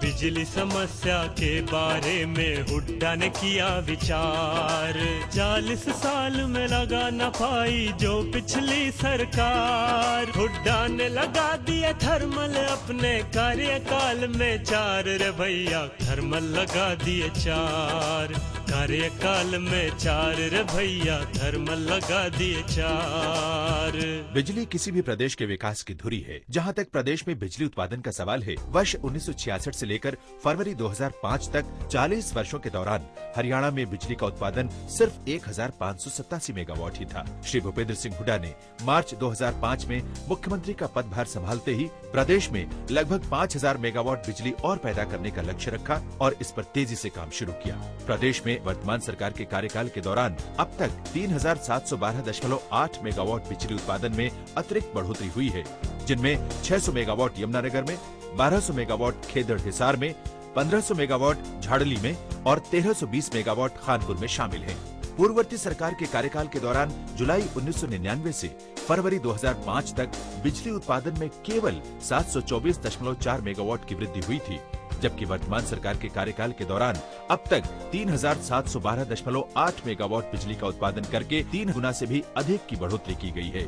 बिजली समस्या के बारे में हुड्डा ने किया विचार। 40 साल में लगा न पाई जो पिछली सरकार। हुड्डा ने लगा दिया थर्मल अपने कार्यकाल में 4 रे भैया, थर्मल लगा दिए 4 कार्यकाल में 4 रे भैया, थर्मल लगा दिए 4। बिजली किसी भी प्रदेश के विकास की धुरी है। जहां तक प्रदेश में बिजली उत्पादन का सवाल है, वर्ष 1966 से लेकर फरवरी 2005 तक 40 वर्षों के दौरान हरियाणा में बिजली का उत्पादन सिर्फ 1587 मेगावाट ही था। श्री भूपेंद्र सिंह हुड्डा ने मार्च 2005 में मुख्यमंत्री का पदभार संभालते ही प्रदेश में लगभग 5000 मेगावाट बिजली और पैदा करने का लक्ष्य रखा और इस पर तेजी से काम शुरू किया। प्रदेश में वर्तमान सरकार के कार्यकाल के दौरान अब तक 3712.8 मेगावाट बिजली उत्पादन में अतिरिक्त बढ़ोतरी हुई है, जिनमें 600 मेगावाट यमुनानगर में, 1200 मेगावाट खेदड़ हिसार में, 1500 मेगावाट झाड़ली में और 1320 मेगावाट खानपुर में शामिल हैं। पूर्ववर्ती सरकार के कार्यकाल के दौरान जुलाई 1999 से फरवरी 2005 तक बिजली उत्पादन में केवल 724.4 मेगावाट की वृद्धि हुई थी, जबकि वर्तमान सरकार के कार्यकाल के दौरान अब तक 3712.8 मेगावाट बिजली का उत्पादन करके 3 गुना से भी अधिक की बढ़ोतरी की गई है।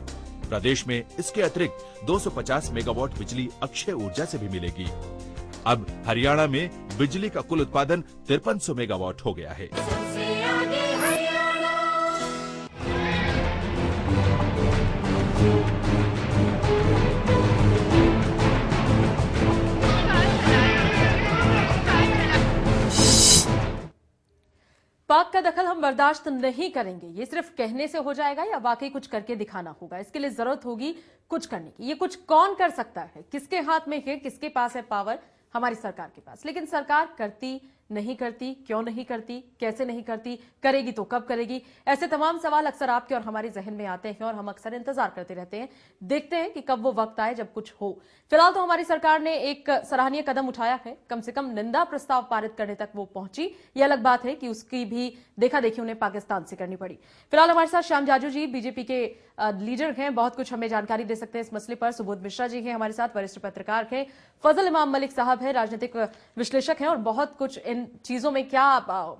प्रदेश में इसके अतिरिक्त 250 मेगावाट बिजली अक्षय ऊर्जा से भी मिलेगी। अब हरियाणा में बिजली का कुल उत्पादन 5300 मेगावाट हो गया है। पाक का दखल हम बर्दाश्त नहीं करेंगे, ये सिर्फ कहने से हो जाएगा या वाकई कुछ करके दिखाना होगा। इसके लिए जरूरत होगी कुछ करने की। ये कुछ कौन कर सकता है, किसके हाथ में है, किसके पास है पावर? हमारी सरकार के पास। लेकिन सरकार करती नहीं करती, क्यों नहीं करती, कैसे नहीं करती, करेगी तो कब करेगी? ऐसे तमाम सवाल अक्सर आपके और हमारे जहन में आते हैं और हम अक्सर इंतजार करते रहते हैं, देखते हैं कि कब वो वक्त आए जब कुछ हो। फिलहाल तो हमारी सरकार ने एक सराहनीय कदम उठाया है, कम से कम निंदा प्रस्ताव पारित करने तक वो पहुंची। ये अलग बात है कि उसकी भी देखा देखी उन्हें पाकिस्तान से करनी पड़ी। फिलहाल हमारे साथ श्याम जाजू जी बीजेपी के लीडर हैं, बहुत कुछ हमें जानकारी दे सकते हैं इस मसले पर। सुबोध मिश्रा जी हैं हमारे साथ, वरिष्ठ पत्रकार हैं। फजल इमाम मलिक साहब हैं, राजनीतिक विश्लेषक हैं और बहुत कुछ इन चीजों में क्या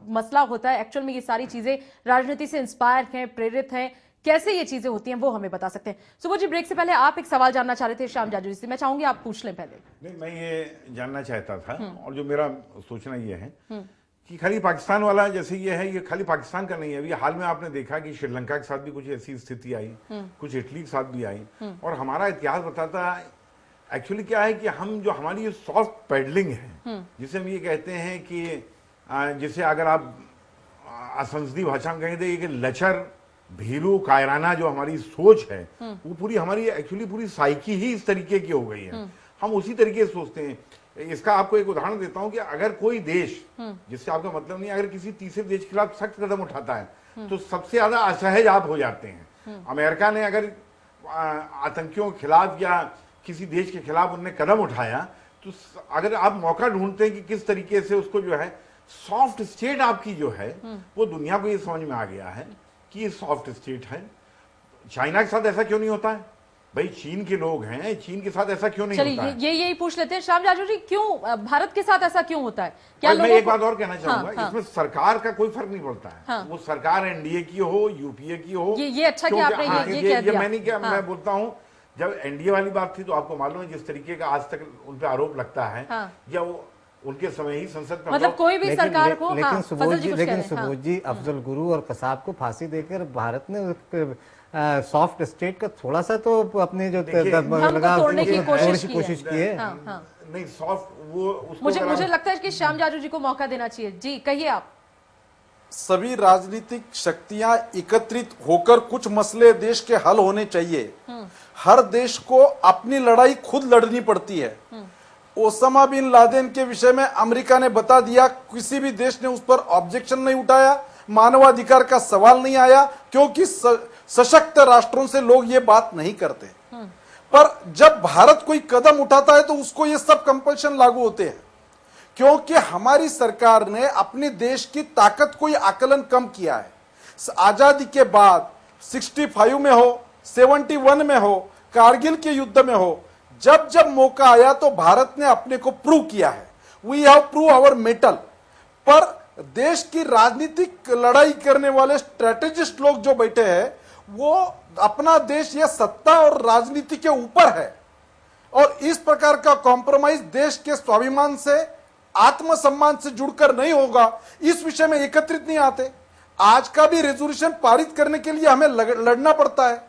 मसला होता है, एक्चुअल में ये सारी चीजें राजनीति से इंस्पायर हैं, प्रेरित हैं, कैसे ये चीजें होती हैं वो हमें बता सकते हैं। सुबोध जी, ब्रेक से पहले आप एक सवाल जानना चाह रहे थे श्याम जाजू जी से, मैं चाहूंगी आप पूछ लें पहले। नहीं, मैं ये जानना चाहता था और जो मेरा सोचना ये है कि खाली पाकिस्तान वाला जैसे ये है, ये खाली पाकिस्तान का नहीं है। अभी हाल में आपने देखा कि श्रीलंका के साथ भी कुछ ऐसी स्थिति आई, कुछ इटली के साथ भी आई और हमारा इतिहास बताता है एक्चुअली क्या है कि हम जो हमारी सॉफ्ट पैडलिंग है, जिसे हम ये कहते हैं कि जिसे अगर आप असंसदीय भाषा में कहें तो ये लचर भीरू कायराना जो हमारी सोच है वो पूरी हमारी एक्चुअली पूरी साइकी ही इस तरीके की हो गई है। हम उसी तरीके से सोचते हैं। इसका आपको एक उदाहरण देता हूं कि अगर कोई देश, जिससे आपका मतलब नहीं, अगर किसी तीसरे देश के खिलाफ सख्त कदम उठाता है तो सबसे ज्यादा असहज आप हो जाते हैं। अमेरिका ने अगर आतंकियों के खिलाफ या किसी देश के खिलाफ उन्होंने कदम उठाया तो अगर आप मौका ढूंढते हैं कि किस तरीके से उसको जो है सॉफ्ट स्टेट आपकी जो है वो दुनिया को ये समझ में आ गया है कि ये सॉफ्ट स्टेट है। चाइना के साथ ऐसा क्यों नहीं होता है भाई? चीन के लोग हैं, चीन के साथ ऐसा क्यों नहीं होता है? यही पूछ लेते हैं श्याम जाजू जी, क्यों भारत के साथ ऐसा क्यों होता है? क्या मैं एक बात और कहना चाहूंगा, हाँ, इसमें सरकार का कोई फर्क नहीं पड़ता है। हाँ, वो सरकार एनडीए की हो, यूपीए की हो, ये अच्छा कि आपने ये कह दिया। मैं नहीं क्या, मैं बोलता हूँ जब एनडीए वाली बात थी तो आपको मालूम है जिस तरीके का आज तक उन पर आरोप लगता है, या वो उनके समय ही संसद में मतलब कोई भी सरकार को। लेकिन सुबोध जी अफजल गुरु और कसाब को फांसी देकर भारत ने सॉफ्ट स्टेट का थोड़ा सा तो अपने जो तोड़ने की कोशिश की है। नहीं सॉफ्ट वो मुझे लगता है कि श्याम जाजू जी को मौका देना चाहिए। जी कहिए आप। सभी राजनीतिक शक्तियां एकत्रित होकर कुछ मसले देश के हल होने चाहिए। हर देश को अपनी लड़ाई खुद लड़नी पड़ती है। ओसामा बिन लादेन के विषय में अमेरिका ने बता दिया, किसी भी देश ने उस पर ऑब्जेक्शन नहीं उठाया, मानवाधिकार का सवाल नहीं आया, क्योंकि सशक्त राष्ट्रों से लोग ये बात नहीं करते। पर जब भारत कोई कदम उठाता है तो उसको ये सब कंपल्शन लागू होते हैं, क्योंकि हमारी सरकार ने अपने देश की ताकत को आकलन कम किया है। आजादी के बाद 65 में हो, 71 में हो, कारगिल के युद्ध में हो, जब जब मौका आया तो भारत ने अपने को प्रूव किया है। We have prove our mettle. पर देश की राजनीतिक लड़ाई करने वाले स्ट्रेटेजिस्ट लोग जो बैठे हैं वो अपना देश या सत्ता और राजनीति के ऊपर है, और इस प्रकार का कॉम्प्रोमाइज देश के स्वाभिमान से, आत्मसम्मान से जुड़कर नहीं होगा। इस विषय में एकत्रित नहीं आते। आज का भी रेजोल्यूशन पारित करने के लिए हमें लड़ना पड़ता है।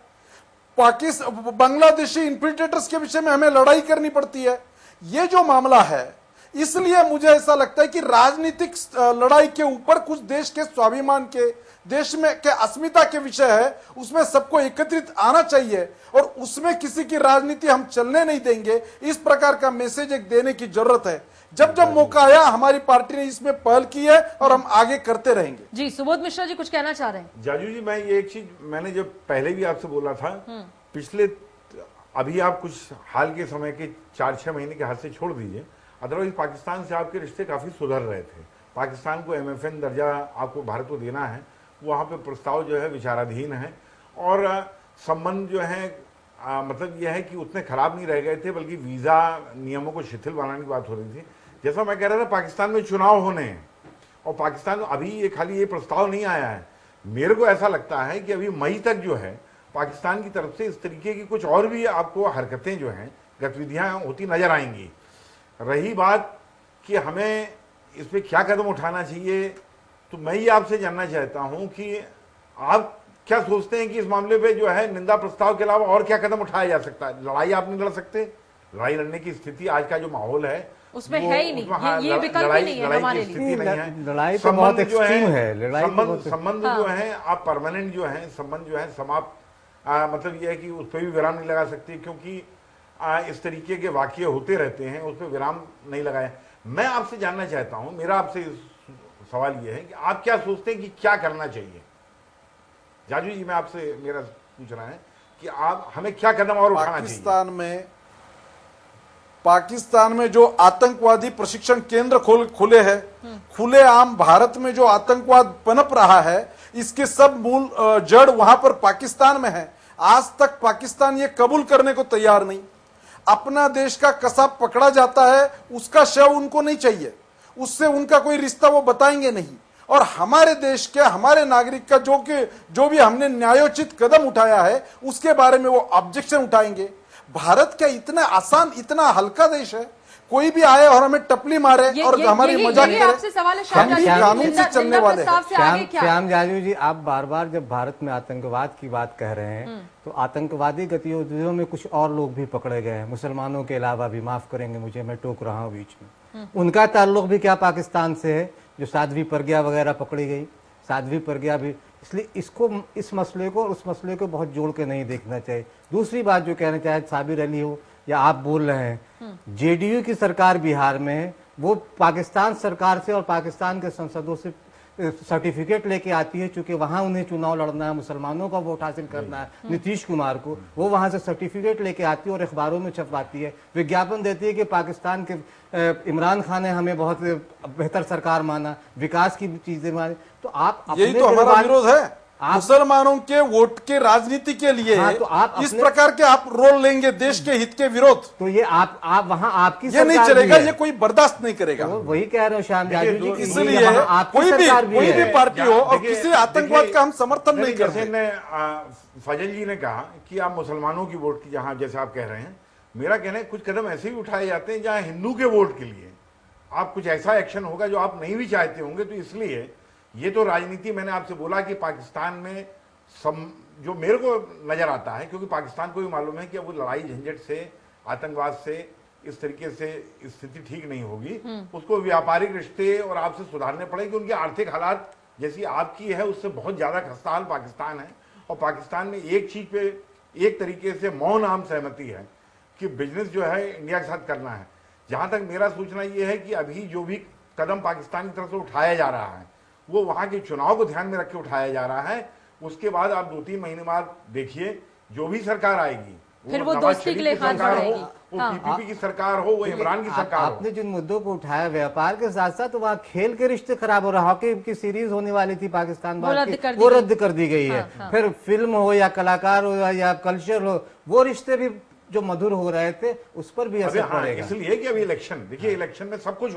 बांग्लादेशी इन्फिल्ट्रेटर्स के विषय में हमें लड़ाई करनी पड़ती है। ये जो मामला है, इसलिए मुझे ऐसा लगता है कि राजनीतिक लड़ाई के ऊपर कुछ देश के स्वाभिमान के, देश में के अस्मिता के विषय है, उसमें सबको एकत्रित आना चाहिए, और उसमें किसी की राजनीति हम चलने नहीं देंगे। इस प्रकार का मैसेज एक देने की जरूरत है। जब जब मौका आया हमारी पार्टी ने इसमें पहल की है और हम आगे करते रहेंगे। जी सुबोध मिश्रा जी कुछ कहना चाह रहे हैं? जाजू जी, मैं ये एक चीज मैंने जब पहले भी आपसे बोला था, पिछले अभी आप कुछ हाल के समय के 4-6 महीने के हाथ से छोड़ दीजिए, अदरवाइज पाकिस्तान से आपके रिश्ते काफी सुधर रहे थे। पाकिस्तान को MFN दर्जा आपको भारत को देना है, वहाँ पे प्रस्ताव जो है विचाराधीन है, और संबंध जो है मतलब यह है कि उतने खराब नहीं रह गए थे, बल्कि वीजा नियमों को शिथिल बनाने की बात हो रही थी। जैसा मैं कह रहा था, पाकिस्तान में चुनाव होने हैं और पाकिस्तान अभी ये खाली ये प्रस्ताव नहीं आया है। मेरे को ऐसा लगता है कि अभी मई तक जो है पाकिस्तान की तरफ से इस तरीके की कुछ और भी आपको हरकतें जो हैं, गतिविधियां होती नजर आएंगी। रही बात कि हमें इस पर क्या कदम उठाना चाहिए, तो मैं ये आपसे जानना चाहता हूं कि आप क्या सोचते हैं कि इस मामले पे जो है निंदा प्रस्ताव के अलावा और क्या कदम उठाया जा सकता है? लड़ाई आप नहीं लड़ सकते, लड़ाई लड़ने की स्थिति आज का जो माहौल है उसमें है ही नहीं, ये विकल्प ही नहीं है हमारे लिए। लड़ाई तो बहुत एक्सट्रीम है। संबंध जो है आप परमानेंट जो है संबंध जो है समाप्त, मतलब ये है कि उस पर भी विराम नहीं लगा सकते, क्योंकि इस तरीके के वाकये होते रहते हैं, उस पर विराम नहीं लगाया। मैं आपसे जानना चाहता हूं, मेरा आपसे सवाल ये है कि आप क्या सोचते हैं कि क्या करना चाहिए? जाजू जी, मैं आपसे मेरा पूछ रहा है कि आप हमें क्या कदम और उठाना चाहिए? पाकिस्तान में जो आतंकवादी प्रशिक्षण केंद्र खुले हैं, खुले आम भारत में जो आतंकवाद पनप रहा है, इसके सब मूल जड़ वहां पर पाकिस्तान में है। आज तक पाकिस्तान ये कबूल करने को तैयार नहीं। अपना देश का कसाब पकड़ा जाता है, उसका शव उनको नहीं चाहिए, उससे उनका कोई रिश्ता वो बताएंगे नहीं। और हमारे देश के, हमारे नागरिक का जो भी हमने न्यायोचित कदम उठाया है उसके बारे में वो ऑब्जेक्शन उठाएंगे। भारत क्या इतना आसान, इतना हल्का देश है? कोई भी आए और हमें टपली मारे और हमारी मजाक करे, हम भी कानून से चलने वाले हैं। श्याम जाजू जी, आप बार बार जब भारत में आतंकवाद की बात कह रहे हैं तो आतंकवादी गतिविधियों में कुछ और लोग भी पकड़े गए हैं, मुसलमानों के अलावा भी। माफ करेंगे मुझे, मैं टोक रहा हूँ बीच में। उनका ताल्लुक भी क्या पाकिस्तान से है? जो साध्वी प्रज्ञा वगैरह पकड़ी गई, साध्वी प्रज्ञा भी इसलिए इस मसले को और उस मसले को बहुत जोड़ के नहीं देखना चाहिए। दूसरी बात जो कहना चाहे साबिर अली हो या आप बोल रहे हैं, जेडीयू की सरकार बिहार में है, वो पाकिस्तान सरकार से और पाकिस्तान के संसदों से सर्टिफिकेट लेके आती है, चूंकि वहां उन्हें चुनाव लड़ना है, मुसलमानों का वोट हासिल करना है, नीतीश कुमार को, वो वहां से सर्टिफिकेट लेके आती है और अखबारों में छपवाती है, विज्ञापन देती है कि पाकिस्तान के इमरान खान ने हमें बहुत बेहतर सरकार माना, विकास की चीजें मानी। तो आप यही तो हमारा विरोध है, मुसलमानों के वोट के राजनीति के लिए। हाँ, तो आप इस प्रकार के आप रोल लेंगे देश के हित के विरोध, तो ये आप वहां आपकी ये नहीं चलेगा, ये कोई बर्दाश्त नहीं करेगा। तो वही कह रहे हो श्याम जाजू जी, इसलिए कोई भी पार्टी हो और किसी आतंकवाद का हम समर्थन नहीं करते। फजल जी ने कहा कि आप मुसलमानों की वोट की, जहां जैसे आप कह रहे हैं, मेरा कहना है कुछ कदम ऐसे भी उठाए जाते हैं जहां हिंदू के वोट के लिए आप कुछ ऐसा एक्शन होगा जो आप नहीं भी चाहते होंगे। तो इसलिए ये तो राजनीति, मैंने आपसे बोला कि पाकिस्तान में जो मेरे को नजर आता है, क्योंकि पाकिस्तान को भी मालूम है कि वो लड़ाई झंझट से, आतंकवाद से, इस तरीके से स्थिति ठीक नहीं होगी, उसको व्यापारिक रिश्ते और आपसे सुधारने पड़ेंगे। उनके आर्थिक हालात जैसी आपकी है उससे बहुत ज्यादा खस्ताहाल पाकिस्तान है। और पाकिस्तान में एक चीज पे एक तरीके से मौन आम सहमति है कि बिजनेस जो है इंडिया के साथ करना है। जहां तक मेरा सूचना ये है कि अभी जो भी कदम पाकिस्तान की तरफ से उठाया जा रहा है वो वहां के चुनाव को ध्यान में रख के उठाया जा रहा है। उसके बाद आप 2-3 महीने बाद देखिए, जो भी सरकार आएगी, फिर वो दोस्ती के लिए हाथ बढ़ाएगी, वो पीपीपी की सरकार हो, वो इमरान की सरकार हो। आपने जिन मुद्दों को उठाया व्यापार के साथ साथ, वहाँ खेल के रिश्ते खराब हो रहे, हॉकी की सीरीज होने वाली थी पाकिस्तान वो रद्द कर दी गई है। फिर फिल्म हो या कलाकार हो या कल्चर हो, वो रिश्ते भी जो मधुर हो रहे थे उस पर भी असर पड़ेगा। इसलिए कि अभी इलेक्शन, देखिए इलेक्शन में सब कुछ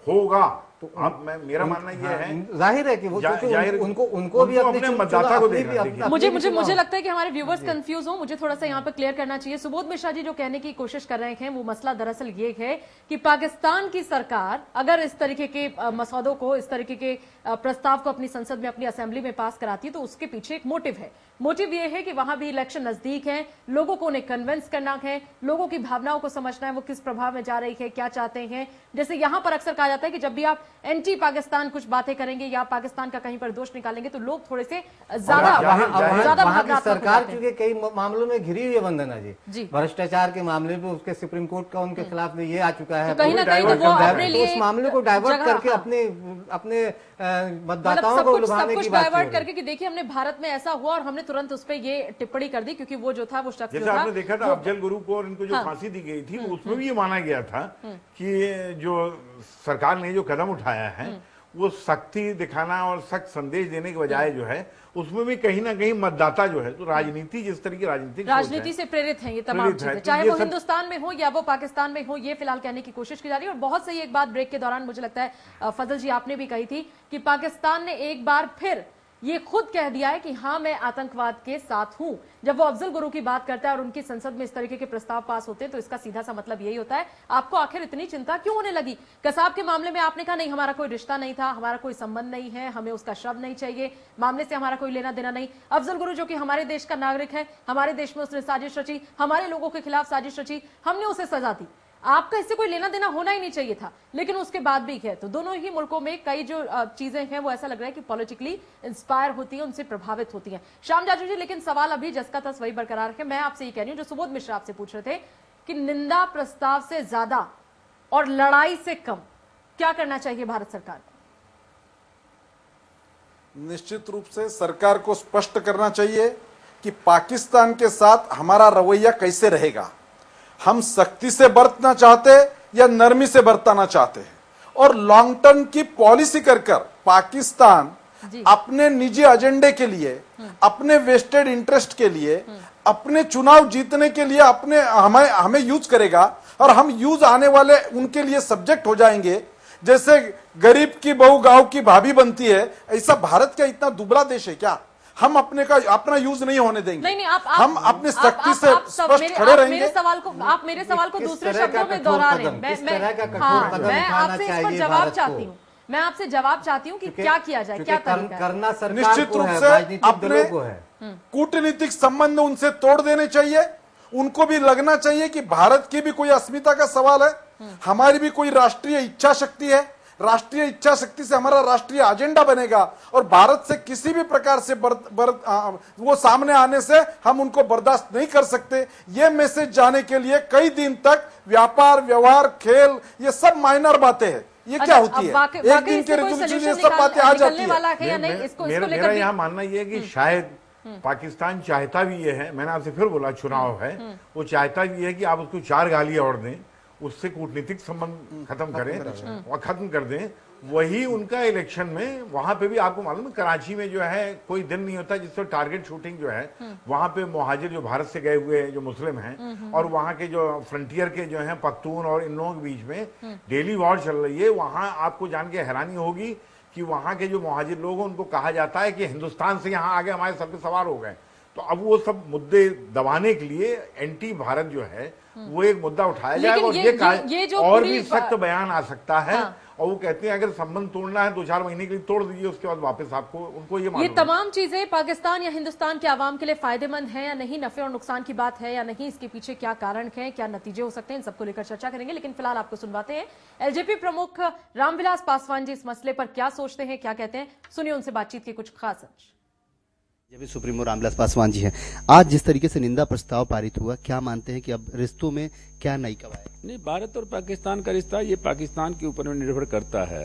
होगा। तो अब मेरा मानना ये है, जाहिर है कि वो उनको भी अपने मतदाता को देखना। मुझे लगता है कि हमारे व्यूवर्स कंफ्यूज हो, मुझे थोड़ा सा यहाँ पर क्लियर करना चाहिए। सुबोध मिश्रा जी जो कहने की कोशिश कर रहे हैं, वो मसला दरअसल ये है कि पाकिस्तान की सरकार अगर इस तरीके के मसौदों को, इस तरीके के प्रस्ताव को अपनी संसद में, अपनी असेंबली में पास कराती है, तो उसके पीछे एक मोटिव है। मोटिव ये है कि वहां भी इलेक्शन नजदीक है, लोगों को उन्हें कन्विंस करना है, लोगों की भावनाओं को समझना है, वो किस प्रभाव में जा रही है, क्या चाहते हैं। जैसे यहां पर अक्सर कहा जाता है कि जब भी आप एंटी पाकिस्तान कुछ बातें करेंगे या पाकिस्तान का कहीं पर दोष निकालेंगे तो लोग थोड़े से ज्यादा सरकार क्योंकि कई मामलों में घिरी हुई है वंदना जी, भ्रष्टाचार के मामले में उसके सुप्रीम कोर्ट का उनके खिलाफ में ये आ चुका है, कहीं ना कहीं वो अपने लिए उस मामले को डाइवर्ट करके अपने मतदाताओं को लुभाने की बात डाइवर्ट करके कि देखिए हमने भारत में ऐसा हुआ और हमने तुरंत उस पर ये टिप्पणी कर दी, क्योंकि वो जो था वो शख्स जैसे आपने देखा था अफजल गुरु को और इनको जो फांसी दी गई थी, उसमें भी ये माना गया था कि जो सरकार ने जो कदम उठाया है वो सख्ती दिखाना और सख्त संदेश देने के बजाय जो है उसमें भी कहीं ना कहीं मतदाता जो है, तो राजनीति जिस तरह की राजनीति से प्रेरित है ये तमाम चीजें, चाहे वो हिंदुस्तान में हो या वो पाकिस्तान में हो, ये फिलहाल कहने की कोशिश की जा रही है। और बहुत सही एक बात ब्रेक के दौरान मुझे लगता है फजल जी आपने भी कही थी कि पाकिस्तान ने एक बार फिर ये खुद कह दिया है कि हाँ मैं आतंकवाद के साथ हूं। जब वो अफजल गुरु की बात करता है और उनकी संसद में इस तरीके के प्रस्ताव पास होते हैं तो इसका सीधा सा मतलब यही होता है आपको आखिर इतनी चिंता क्यों होने लगी। कसाब के मामले में आपने कहा नहीं हमारा कोई रिश्ता नहीं था, हमारा कोई संबंध नहीं है, हमें उसका शव नहीं चाहिए, मामले से हमारा कोई लेना देना नहीं। अफजल गुरु जो कि हमारे देश का नागरिक है, हमारे देश में उसने साजिश रची, हमारे लोगों के खिलाफ साजिश रची, हमने उसे सजा दी, आपका इससे कोई लेना देना होना ही नहीं चाहिए था, लेकिन उसके बाद भी है। तो दोनों ही मुल्कों में कई जो चीजें हैं वो ऐसा लग रहा है कि पॉलिटिकली इंस्पायर होती है, उनसे प्रभावित होती हैं। श्याम जाजू जी, लेकिन सवाल अभी जसका तस वही बरकरार है। मैं आपसे ये कह रही हूं जो सुबोध मिश्रा आपसे पूछ रहे थे कि निंदा प्रस्ताव से ज्यादा और लड़ाई से कम क्या करना चाहिए भारत सरकार को? निश्चित रूप से सरकार को स्पष्ट करना चाहिए कि पाकिस्तान के साथ हमारा रवैया कैसे रहेगा। हम सख्ती से बरतना चाहते या नरमी से बरतना चाहते हैं, और लॉन्ग टर्म की पॉलिसी कर पाकिस्तान अपने निजी एजेंडे के लिए, अपने वेस्टेड इंटरेस्ट के लिए, अपने चुनाव जीतने के लिए अपने हमें यूज करेगा, और हम यूज आने वाले उनके लिए सब्जेक्ट हो जाएंगे। जैसे गरीब की बहू गांव की भाभी बनती है, ऐसा भारत क्या इतना दुबला देश है क्या? हम अपना यूज नहीं होने देंगे। नहीं, हम अपने सख्ती से स्पष्ट खड़े रहेंगे। आप मेरे सवाल को दूसरे शब्दों में दोहरा रहे हैं। मैं आपसे इस पर जवाब चाहती हूँ, मैं आपसे जवाब चाहती हूँ कि क्या किया जाए, क्या तरीका करना सरकार निश्चित रूप से अपने कूटनीतिक संबंध उनसे तोड़ देने चाहिए। उनको भी लगना चाहिए कि भारत की भी कोई अस्मिता का सवाल है, हमारी भी कोई राष्ट्रीय इच्छा शक्ति है। राष्ट्रीय इच्छा शक्ति से हमारा राष्ट्रीय एजेंडा बनेगा और भारत से किसी भी प्रकार से वो सामने आने से हम उनको बर्दाश्त नहीं कर सकते। ये मैसेज जाने के लिए कई दिन तक व्यापार, व्यवहार, खेल, ये सब माइनर बातें हैं। ये क्या होती है? एक दिन के रेजोल्यूशन ये सब बातें आ जाती है। मेरा यहाँ मानना ये है कि शायद पाकिस्तान चाहता भी ये है, मैंने आपसे फिर बोला चुनाव है, वो चाहता भी है कि आप उसको 4 गालियां और दें, उससे कूटनीतिक संबंध खत्म करें और खत्म कर दें। वही उनका इलेक्शन में, वहां पे भी आपको मालूम है कराची में जो है कोई दिन नहीं होता जिससे टारगेट शूटिंग जो है, वहां पे मुहाजिर जो भारत से गए हुए जो मुस्लिम हैं और वहां के जो फ्रंटियर के जो हैं पख्तून और इन लोगों के बीच में डेली वॉर चल रही है। वहां आपको जान के हैरानी होगी कि वहां के जो मुहाजिर लोग हैं उनको कहा जाता है कि हिंदुस्तान से यहाँ आगे हमारे सर पे सवार हो गए। तो अब वो सब मुद्दे दबाने के लिए एंटी भारत जो है वो एक मुद्दा उठाया जाएगा और ये और भी सख्त बयान आ सकता है। और वो कहते हैं अगर संबंध तोड़ना है 2-4 महीने के लिए तोड़ दीजिए, उसके बाद वापस आपको उनको ये तमाम चीजें पाकिस्तान या हिंदुस्तान के आवाम के लिए फायदेमंद है या नहीं, नफे और नुकसान की बात है या नहीं, इसके पीछे क्या कारण है, क्या नतीजे हो सकते हैं, इन सबको लेकर चर्चा करेंगे। लेकिन फिलहाल आपको सुनवाते हैं एलजेपी प्रमुख रामविलास पासवान जी इस मसले पर क्या सोचते हैं, क्या कहते हैं, सुनिए उनसे बातचीत के कुछ खास अंश। जेपी सुप्रीमो रामविलास पासवान जी हैं। आज जिस तरीके से निंदा प्रस्ताव पारित हुआ, क्या मानते हैं कि अब रिश्तों में क्या नई कवायद? नहीं, भारत और पाकिस्तान का रिश्ता ये पाकिस्तान के ऊपर में निर्भर करता है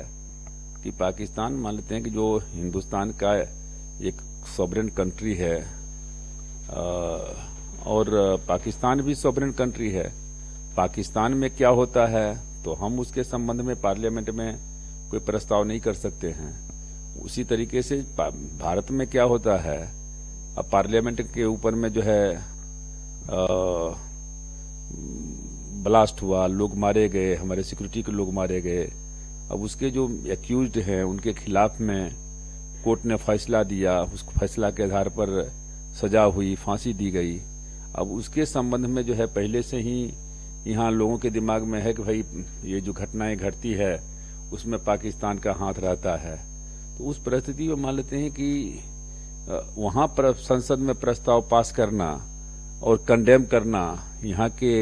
कि पाकिस्तान मान लेते हैं कि जो हिंदुस्तान का एक सॉवरेन कंट्री है और पाकिस्तान भी सॉवरेन कंट्री है। पाकिस्तान में क्या होता है तो हम उसके संबंध में पार्लियामेंट में कोई प्रस्ताव नहीं कर सकते हैं। उसी तरीके से भारत में क्या होता है, अब पार्लियामेंट के ऊपर में जो है ब्लास्ट हुआ, लोग मारे गए, हमारे सिक्योरिटी के लोग मारे गए। अब उसके जो एक्यूज्ड हैं उनके खिलाफ में कोर्ट ने फैसला दिया, उस फैसला के आधार पर सजा हुई, फांसी दी गई। अब उसके संबंध में जो है पहले से ही यहाँ लोगों के दिमाग में है कि भाई ये जो घटनाएं घटती है उसमें पाकिस्तान का हाथ रहता है। तो उस परिस्थिति में मान लेते हैं कि वहां पर संसद में प्रस्ताव पास करना और कंडेम करना यहाँ के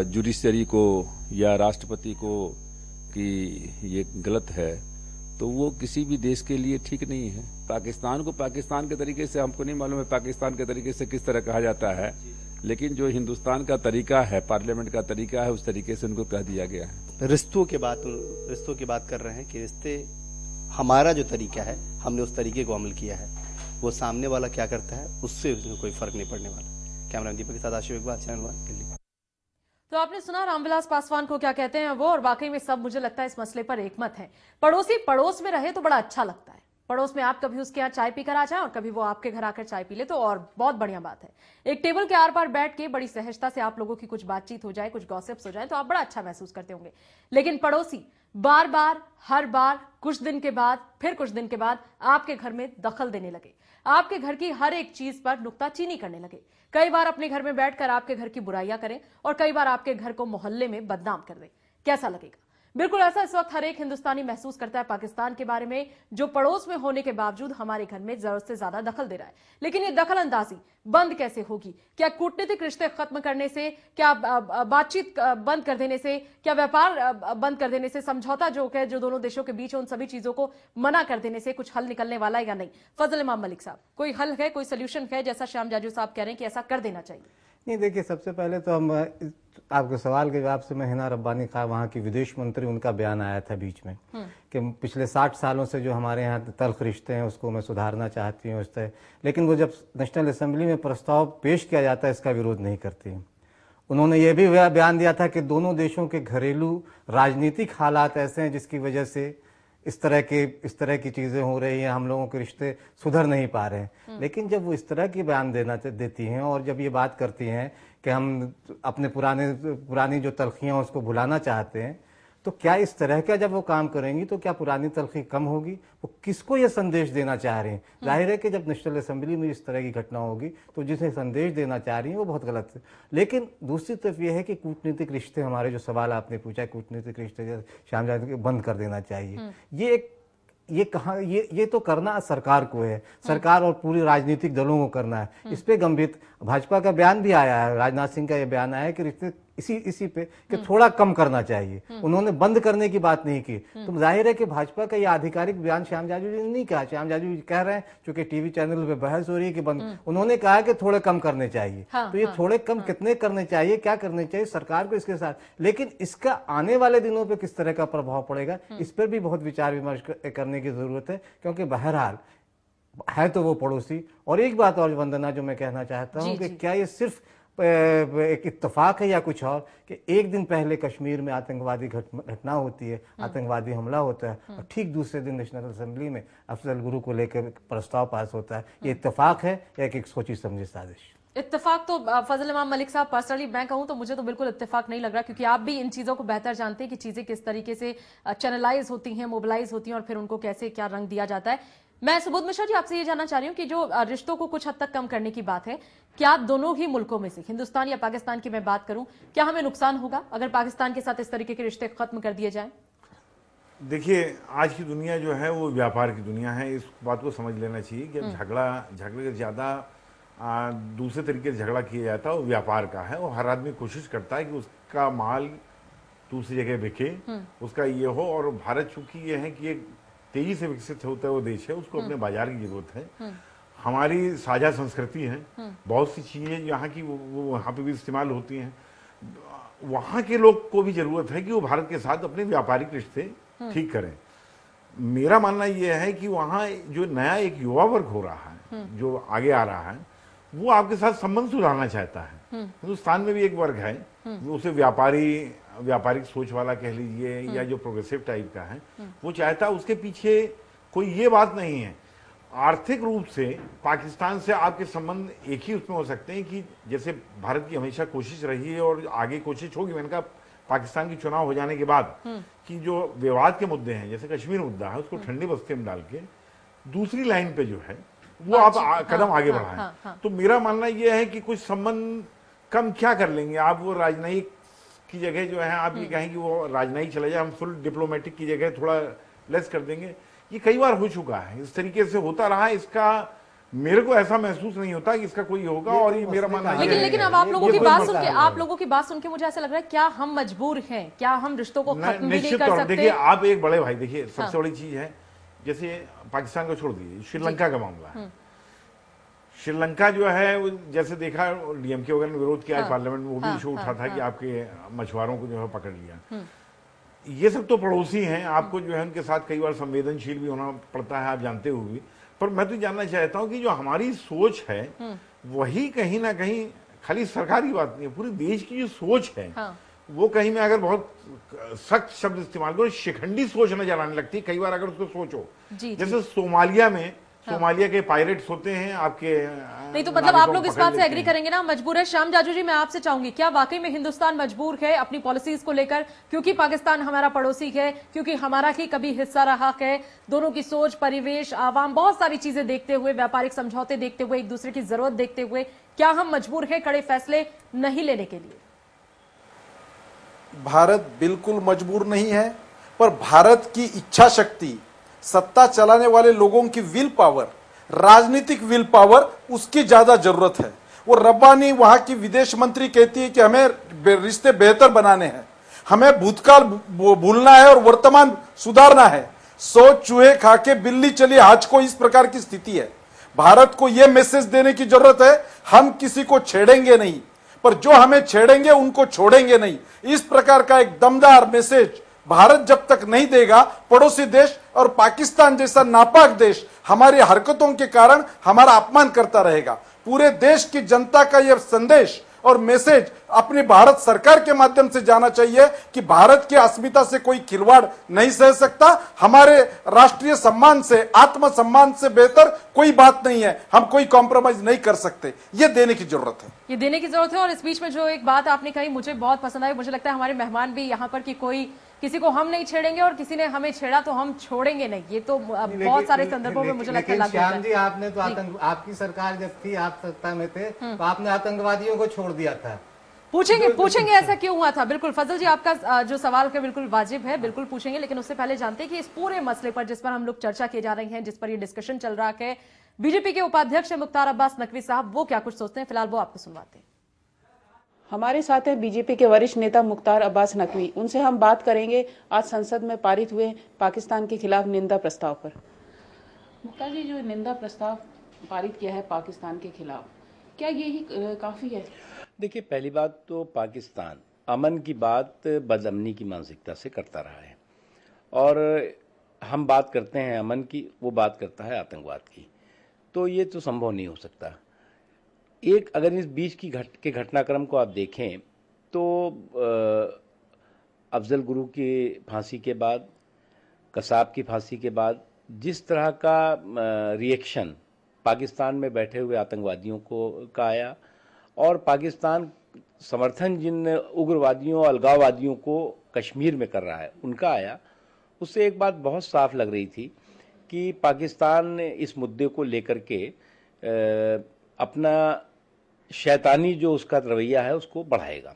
जुडिशरी को या राष्ट्रपति को कि ये गलत है, तो वो किसी भी देश के लिए ठीक नहीं है। पाकिस्तान को पाकिस्तान के तरीके से, हमको नहीं मालूम है पाकिस्तान के तरीके से किस तरह कहा जाता है, लेकिन जो हिंदुस्तान का तरीका है, पार्लियामेंट का तरीका है, उस तरीके से उनको कह दिया गया है। रिश्तों की बात कर रहे हैं कि रिश्ते, हमारा जो तरीका है हमने उस तरीके को अमल किया है, वो सामने वाला क्या करता है उससे कोई फर्क नहीं पड़ने वाला। कैमरा दीपक के साथ आशिफ इकबाल, चैनल 1 दिल्ली। तो आपने सुना रामविलास पासवान को क्या कहते हैं वो, और वाकई में सब मुझे लगता है इस मसले पर एकमत है। पड़ोसी पड़ोस में रहे तो बड़ा अच्छा लगता है। पड़ोस में आप कभी उसके यहाँ चाय पीकर आ जाए और कभी वो आपके घर आकर चाय पी ले तो और बहुत बढ़िया बात है। एक टेबल के आर पार बैठ के बड़ी सहजता से आप लोगों की कुछ बातचीत हो जाए, कुछ गॉसिप्स हो जाए तो आप बड़ा अच्छा महसूस करते होंगे। लेकिन पड़ोसी बार बार, हर बार, कुछ दिन के बाद, फिर कुछ दिन के बाद आपके घर में दखल देने लगे, आपके घर की हर एक चीज पर नुक्ताचीनी करने लगे, कई बार अपने घर में बैठकर आपके घर की बुराइयां करें और कई बार आपके घर को मोहल्ले में बदनाम कर दें, कैसा लगेगा? बिल्कुल ऐसा इस वक्त हर एक हिंदुस्तानी महसूस करता है पाकिस्तान के बारे में, जो पड़ोस में होने के बावजूद हमारे घर में जरूरत से ज्यादा दखल दे रहा है। लेकिन ये दखल अंदाजी बंद कैसे होगी? क्या कूटनीतिक रिश्ते खत्म करने से, क्या बातचीत बंद कर देने से, क्या व्यापार बंद कर देने से, समझौता जो है जो दोनों देशों के बीच है उन सभी चीजों को मना कर देने से कुछ हल निकलने वाला है या नहीं? फजल इमाम मलिक साहब, कोई हल है, कोई सोल्यूशन है जैसा श्याम जाजू साहब कह रहे हैं कि ऐसा कर देना चाहिए? नहीं, देखिए सबसे पहले तो हम आपके सवाल के जवाब से मैं हिना रब्बानी खान, वहाँ की विदेश मंत्री, उनका बयान आया था बीच में कि पिछले 60 सालों से जो हमारे यहाँ तल्ख रिश्ते हैं उसको मैं सुधारना चाहती हूँ। लेकिन वो जब नेशनल असेंबली में प्रस्ताव पेश किया जाता है इसका विरोध नहीं करती। उन्होंने ये भी बयान दिया था कि दोनों देशों के घरेलू राजनीतिक हालात ऐसे हैं जिसकी वजह से इस तरह की चीज़ें हो रही हैं, हम लोगों के रिश्ते सुधर नहीं पा रहे हैं। लेकिन जब वो इस तरह की बयान देती हैं और जब ये बात करती हैं कि हम अपने पुरानी जो तलखियाँ उसको भुलाना चाहते हैं, तो क्या इस तरह का जब वो काम करेंगी तो क्या पुरानी तलखी कम होगी? वो किसको ये संदेश देना चाह रही हैं? जाहिर है कि जब नेशनल असेंबली में इस तरह की घटना होगी तो जिसे संदेश देना चाह रही हैं वो बहुत गलत है। लेकिन दूसरी तरफ ये है कि कूटनीतिक रिश्ते, हमारे जो सवाल आपने पूछा, कूटनीतिक रिश्ते श्याम जाजू बंद कर देना चाहिए, ये तो करना सरकार को है, सरकार और पूरी राजनीतिक दलों को करना है। इस पे गंभीर भाजपा का बयान भी आया है, राजनाथ सिंह का ये बयान आया है कि रिश्ते इसी पे कि थोड़ा कम करना चाहिए। उन्होंने बंद करने की बात नहीं की। तो जाहिर है कि भाजपा का ये आधिकारिक बयान श्याम जाजू जी ने नहीं कहा। श्याम जाजू जी कह रहे हैं, चूंकि टीवी चैनल पे बहस हो रही है कि बंद, उन्होंने कहा कि थोड़े कम करने चाहिए। तो ये थोड़े कम कितने करने चाहिए, क्या करने चाहिए सरकार को इसके साथ, लेकिन इसका आने वाले दिनों पे किस तरह का प्रभाव पड़ेगा इस पर भी बहुत विचार विमर्श करने की जरूरत है, क्योंकि बहरहाल है तो वो पड़ोसी। और एक बात और वंदना जो मैं कहना चाहता हूं कि क्या ये सिर्फ एक इत्तेफाक है या कुछ और, कि एक दिन पहले कश्मीर में आतंकवादी घटना होती है, आतंकवादी हमला होता है, और ठीक दूसरे दिन नेशनल असेंबली में अफजल गुरु को लेकर प्रस्ताव पास होता है। ये इत्तेफाक है या एक सोची समझी साजिश? इत्तेफाक तो फजल इमाम मलिक साहब, पर्सनली मैं कहूं तो मुझे तो बिल्कुल इत्तेफाक नहीं लग रहा, क्योंकि आप भी इन चीजों को बेहतर जानते हैं कि चीजें किस तरीके से चैनलाइज होती हैं, मोबिलाइज होती हैं, और फिर उनको कैसे क्या रंग दिया जाता है। मैं सुबोध मिश्रा जी आपसे ये जानना चाह रही हूँ कि जो रिश्तों को कुछ हद तक कम करने की बात है, क्या दोनों ही मुल्कों में से, हिंदुस्तान या पाकिस्तान की मैं बात करूं, क्या हमें नुकसान होगा अगर पाकिस्तान के साथ इस तरीके के रिश्ते खत्म कर दिए जाएं? देखिए, आज की दुनिया जो है वो व्यापार की दुनिया है। इस बात को समझ लेना चाहिए कि झगड़े से ज्यादा दूसरे तरीके से झगड़ा किया जाता है वो व्यापार का है, और हर आदमी कोशिश करता है कि उसका माल दूसरी जगह बिके, उसका ये हो। और भारत चूंकि ये है कि एक तेजी से विकसित होता है वो देश है, उसको अपने बाजार की जरूरत है। हमारी साझा संस्कृति है, बहुत सी चीजें यहाँ की वो वहाँ पे भी इस्तेमाल होती हैं। वहाँ के लोग को भी जरूरत है कि वो भारत के साथ अपने व्यापारिक रिश्ते ठीक करें। मेरा मानना यह है कि वहाँ जो नया एक युवा वर्ग हो रहा है, जो आगे आ रहा है, वो आपके साथ संबंध सुधारना चाहता है। हिंदुस्तान में भी एक वर्ग है, उसे व्यापारिक सोच वाला कह लीजिए, या जो प्रोग्रेसिव टाइप का है, वो चाहता है। उसके पीछे कोई ये बात नहीं है। आर्थिक रूप से पाकिस्तान से आपके संबंध एक ही उसमें हो सकते हैं कि जैसे भारत की हमेशा कोशिश रही है और आगे कोशिश होगी, मैंने कहा पाकिस्तान की चुनाव हो जाने के बाद, कि जो विवाद के मुद्दे हैं, जैसे कश्मीर मुद्दा है, उसको ठंडी बस्ती में डाल के दूसरी लाइन पे जो है वो आप कदम आगे बढ़ाएं। तो मेरा मानना यह है कि कुछ संबंध कम क्या कर लेंगे आप, वो राजनयिक की जगह जो है आप ये कहें कि वो राजनयिक चला जाए, हम फुल डिप्लोमेटिक की जगह थोड़ा लेस कर देंगे। ये कई बार हो चुका है, इस तरीके से होता रहा है। इसका मेरे को ऐसा महसूस नहीं होता कि इसका कोई होगा, और ये मेरा मानना है। लेकिन अब आप लोगों की बात सुन के मुझे ऐसा लग रहा है, क्या हम मजबूर हैं, क्या हम रिश्तों को खत्म भी नहीं कर सकते? देखिए, आप एक बड़े भाई, देखिए सबसे बड़ी चीज है, जैसे पाकिस्तान को छोड़ दीजिए, श्रीलंका का मामला है। श्रीलंका जो है, जैसे देखा डीएमके वगैरह ने विरोध किया पार्लियामेंट में, वो भी इशू उठा था कि आपके मछुआरों को जो है पकड़ लिया। ये सब तो पड़ोसी हैं, आपको जो है उनके साथ कई बार संवेदनशील भी होना पड़ता है, आप जानते हुए भी। पर मैं तो जानना चाहता हूं कि जो हमारी सोच है वही कहीं ना कहीं, खाली सरकार की बात नहीं है, पूरे देश की जो सोच है वो कहीं में अगर बहुत सख्त शब्द इस्तेमाल करो, शिखंडी सोच नजर आने लगती है कई बार अगर उसको सोचो। जैसे सोमालिया के पायरेट्स होते हैं आपके, नहीं तो मतलब आप लोग इस बात से एग्री करेंगे ना, मजबूर है। श्याम जाजू जी, मैं आपसे चाहूंगी, क्या वाकई में हिंदुस्तान मजबूर है अपनी पॉलिसीज को लेकर, क्योंकि पाकिस्तान हमारा पड़ोसी है, क्योंकि हमारा ही कभी हिस्सा रहा है, दोनों की सोच, परिवेश, आवाम, बहुत सारी चीजें देखते हुए, व्यापारिक समझौते देखते हुए, एक दूसरे की जरूरत देखते हुए, क्या हम मजबूर है कड़े फैसले नहीं लेने के लिए? भारत बिल्कुल मजबूर नहीं है, पर भारत की इच्छा शक्ति, सत्ता चलाने वाले लोगों की विल पावर, राजनीतिक विल पावर, उसकी ज्यादा जरूरत है। वो रब्बानी वहां की विदेश मंत्री कहती है कि हमें रिश्ते बेहतर बनाने हैं, हमें भूतकाल भूलना है और वर्तमान सुधारना है। 100 चूहे खा के बिल्ली चली आज को, इस प्रकार की स्थिति है। भारत को यह मैसेज देने की जरूरत है, हम किसी को छेड़ेंगे नहीं, पर जो हमें छेड़ेंगे उनको छोड़ेंगे नहीं। इस प्रकार का एक दमदार मैसेज भारत जब तक नहीं देगा, पड़ोसी देश और पाकिस्तान जैसा नापाक देश हमारी हरकतों के कारण हमारा अपमान करता रहेगा। पूरे देश की जनता का यह संदेश और मैसेज अपनी भारत सरकार के माध्यम से जाना चाहिए कि भारत की अस्मिता से कोई खिलवाड़ नहीं सह सकता। हमारे राष्ट्रीय सम्मान से, आत्मसम्मान से बेहतर कोई बात नहीं है, हम कोई कॉम्प्रोमाइज नहीं कर सकते। ये देने की जरूरत है, ये देने की जरूरत है। और इस बीच में जो एक बात आपने कही मुझे बहुत पसंद आई, मुझे लगता है हमारे मेहमान भी यहाँ पर कि कोई किसी को हम नहीं छेड़ेंगे और किसी ने हमें छेड़ा तो हम छोड़ेंगे नहीं। ये तो बहुत सारे संदर्भों में मुझे लगता है लागू होता है। श्याम जी, आपने तो आपकी सरकार जब थी, आप सत्ता में थे, तो आपने आतंकवादियों को छोड़ दिया था। पूछेंगे ऐसा क्यों हुआ था। बिल्कुल फजल जी, आपका जो सवाल है बिल्कुल वाजिब है, बिल्कुल पूछेंगे, लेकिन उससे पहले जानते हैं कि इस पूरे मसले पर जिस पर हम लोग चर्चा किए जा रहे हैं, जिस पर ये डिस्कशन चल रहा है, बीजेपी के उपाध्यक्ष मुख्तार अब्बास नकवी साहब वो क्या कुछ सोचते हैं, फिलहाल वो आपको सुनवाते हैं। हमारे साथ हैं बीजेपी के वरिष्ठ नेता मुख्तार अब्बास नकवी। उनसे हम बात करेंगे आज संसद में पारित हुए पाकिस्तान के खिलाफ निंदा प्रस्ताव पर। मुख्तार जी, जो निंदा प्रस्ताव पारित किया है पाकिस्तान के खिलाफ, क्या यही काफी है? देखिए, पहली बात तो पाकिस्तान अमन की बात बदअमनी की मानसिकता से करता रहा है, और हम बात करते हैं अमन की, वो बात करता है आतंकवाद की। तो ये तो संभव नहीं हो सकता। एक अगर इस बीच के घटनाक्रम को आप देखें तो अफजल गुरु की फांसी के बाद, कसाब की फांसी के बाद जिस तरह का रिएक्शन पाकिस्तान में बैठे हुए आतंकवादियों का आया, और पाकिस्तान समर्थन जिन उग्रवादियों अलगाववादियों को कश्मीर में कर रहा है उनका आया, उससे एक बात बहुत साफ लग रही थी कि पाकिस्तान इस मुद्दे को लेकर के अपना शैतानी जो उसका रवैया है उसको बढ़ाएगा।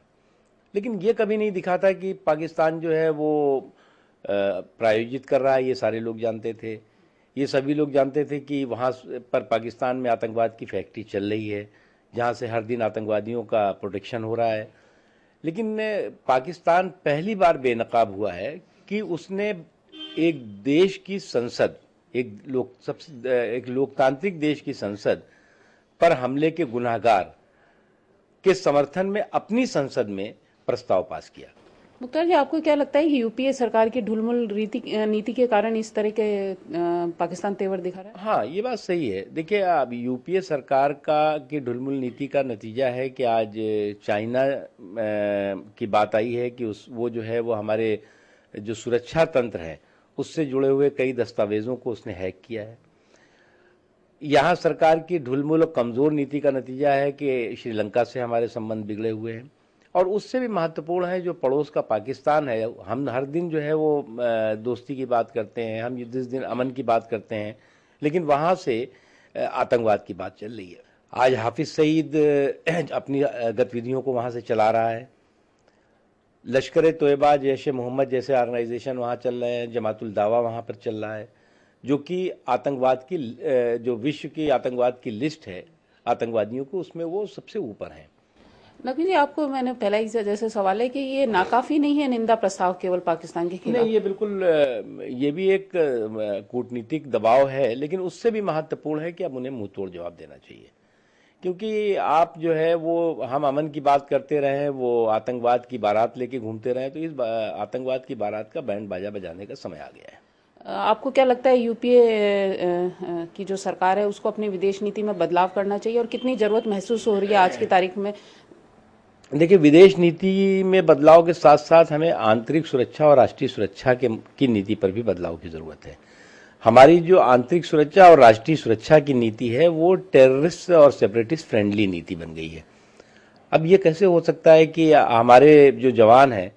लेकिन ये कभी नहीं दिखा था कि पाकिस्तान जो है वो प्रायोजित कर रहा है। ये सारे लोग जानते थे, ये सभी लोग जानते थे कि वहाँ पर पाकिस्तान में आतंकवाद की फैक्ट्री चल रही है, जहाँ से हर दिन आतंकवादियों का प्रोटेक्शन हो रहा है। लेकिन पाकिस्तान पहली बार बेनकाब हुआ है कि उसने एक देश की संसद, एक लोकतांत्रिक देश की संसद पर हमले के गुनाहगार के समर्थन में अपनी संसद में प्रस्ताव पास किया। मुख्तार जी, आपको क्या लगता है कि यूपीए सरकार की ढुलमुल नीति के कारण इस तरह के पाकिस्तान तेवर दिखा रहा है? हाँ, ये बात सही है। देखिए, अब यूपीए सरकार की ढुलमुल नीति का नतीजा है कि आज चाइना की बात आई है कि वो जो है वो हमारे जो सुरक्षा तंत्र है उससे जुड़े हुए कई दस्तावेजों को उसने हैक किया है। यहाँ सरकार की ढुलमुल और कमजोर नीति का नतीजा है कि श्रीलंका से हमारे संबंध बिगड़े हुए हैं, और उससे भी महत्वपूर्ण है जो पड़ोस का पाकिस्तान है। हम हर दिन जो है वो दोस्ती की बात करते हैं, हम जिस दिन अमन की बात करते हैं, लेकिन वहाँ से आतंकवाद की बात चल रही है। आज हाफिज सईद अपनी गतिविधियों को वहाँ से चला रहा है, लश्कर तोयबा, जैश मोहम्मद जैसे ऑर्गेनाइजेशन वहाँ चल रहे हैं, जमातुल दावा वहाँ पर चल रहा है, जो कि आतंकवाद की जो विश्व की आतंकवाद की लिस्ट है आतंकवादियों को, उसमें वो सबसे ऊपर हैं। नकवी जी, आपको मैंने पहला ही जैसे सवाल है कि ये नाकाफी नहीं है निंदा प्रस्ताव केवल पाकिस्तान के खिलाफ? नहीं, ये बिल्कुल, ये भी एक कूटनीतिक दबाव है, लेकिन उससे भी महत्वपूर्ण है कि अब उन्हें मुंह तोड़ जवाब देना चाहिए। क्योंकि आप जो है वो, हम अमन की बात करते रहे, वो आतंकवाद की बारात लेके घूमते रहे, तो इस आतंकवाद की बारात का बैंड बाजा बजाने का समय आ गया है। आपको क्या लगता है यूपीए की जो सरकार है उसको अपनी विदेश नीति में बदलाव करना चाहिए, और कितनी जरूरत महसूस हो रही है आज की तारीख में? देखिए, विदेश नीति में बदलाव के साथ साथ हमें आंतरिक सुरक्षा और राष्ट्रीय सुरक्षा की नीति पर भी बदलाव की जरूरत है। हमारी जो आंतरिक सुरक्षा और राष्ट्रीय सुरक्षा की नीति है वो टेररिस्ट और सेपरेटिस्ट फ्रेंडली नीति बन गई है। अब ये कैसे हो सकता है कि हमारे जो जवान हैं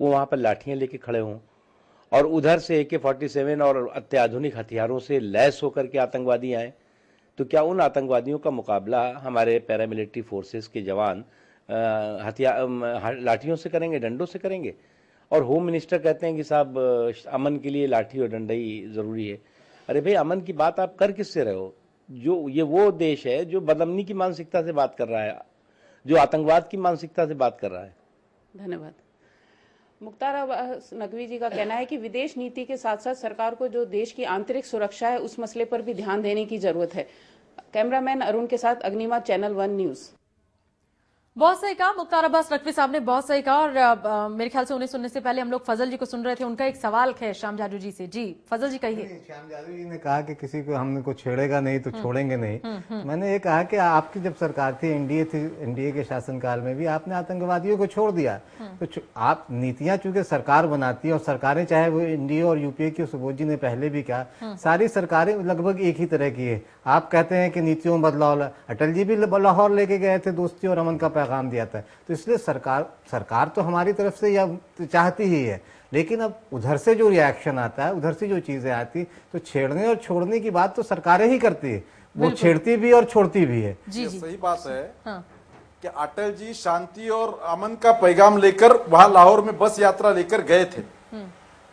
वो वहाँ पर लाठियाँ लेके खड़े हों, और उधर से AK-47 और अत्याधुनिक हथियारों से लैस होकर के आतंकवादी आए? तो क्या उन आतंकवादियों का मुकाबला हमारे पैरामिलिट्री फोर्सेस के जवान लाठियों से करेंगे, डंडों से करेंगे? और होम मिनिस्टर कहते हैं कि साहब अमन के लिए लाठी और डंडा ही जरूरी है। अरे भाई, अमन की बात आप कर किससे रहे हो? जो ये वो देश है जो बदअमनी की मानसिकता से बात कर रहा है, जो आतंकवाद की मानसिकता से बात कर रहा है। धन्यवाद। मुख्तार अब्बास नकवी जी का कहना है कि विदेश नीति के साथ साथ सरकार को जो देश की आंतरिक सुरक्षा है उस मसले पर भी ध्यान देने की जरूरत है। कैमरामैन अरुण के साथ अग्निमा, चैनल 1 न्यूज। बहुत सही कहा मुख्तार अब्बास नकवी साहब ने, बहुत सही कहा। और मेरे ख्याल से उन्हें सुनने से पहले हम लोग फजल जी को सुन रहे थे, उनका एक सवाल है श्याम जादू जी से। जी फजल जी कहिए। श्याम जादू जी ने कहा कि किसी को हमने को छेड़ेगा नहीं तो छोड़ेंगे नहीं। मैंने ये कहा कि आपकी जब सरकार थी, एनडीए के शासनकाल में भी आपने आतंकवादियों को छोड़ दिया। तो आप नीतियां चूंकि सरकार बनाती है, और सरकारें चाहे वो एनडीए और यूपीए की, सुबोध जी ने पहले भी कहा, सारी सरकारें लगभग एक ही तरह की है। आप कहते हैं कि नीतियों में बदलाव, अटल जी भी लाहौर लेके गए थे, दोस्ती और अमन का पैगाम दिया था। तो इसलिए सरकार तो हमारी तरफ से या चाहती ही है, लेकिन अब उधर से जो रिएक्शन आता है, उधर से जो चीजें आती, तो छेड़ने और छोड़ने की बात तो सरकारें ही करती है, वो छेड़ती भी और छोड़ती भी है। जी, सही बात है। हाँ। कि अटल जी शांति और अमन का पैगाम लेकर वहां लाहौर में बस यात्रा लेकर गए थे,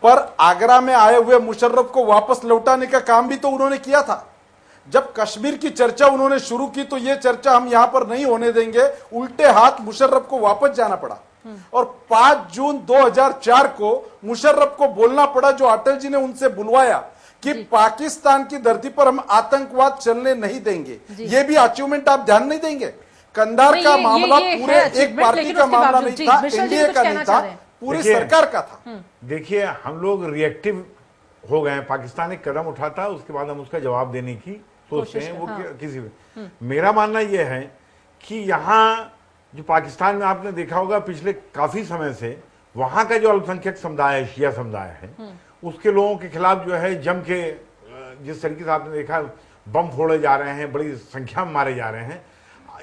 पर आगरा में आए हुए मुशर्रफ को वापस लौटाने का काम भी तो उन्होंने किया था। जब कश्मीर की चर्चा उन्होंने शुरू की तो ये चर्चा हम यहां पर नहीं होने देंगे, उल्टे हाथ मुशर्रफ को वापस जाना पड़ा। और 5 जून 2004 को मुशर्रफ को बोलना पड़ा, जो अटल जी ने उनसे बुलवाया, कि पाकिस्तान की धरती पर हम आतंकवाद चलने नहीं देंगे। ये भी अचीवमेंट आप ध्यान नहीं देंगे। कंधार का मामला पूरे एक पार्टी का मामला नहीं था, एनडीए का नहीं था, पूरी सरकार का था। देखिए, हम लोग रिएक्टिव हो गए। पाकिस्तान एक कदम उठाता, उसके बाद हम उसका जवाब देने की सोचते हैं। वो किसी भी, मेरा मानना यह है कि यहाँ जो पाकिस्तान में आपने देखा होगा पिछले काफी समय से, वहां का जो अल्पसंख्यक समुदाय है, शिया समुदाय है, उसके लोगों के खिलाफ जो है जम के, जिस तरीके से आपने देखा बम फोड़े जा रहे हैं, बड़ी संख्या में मारे जा रहे हैं,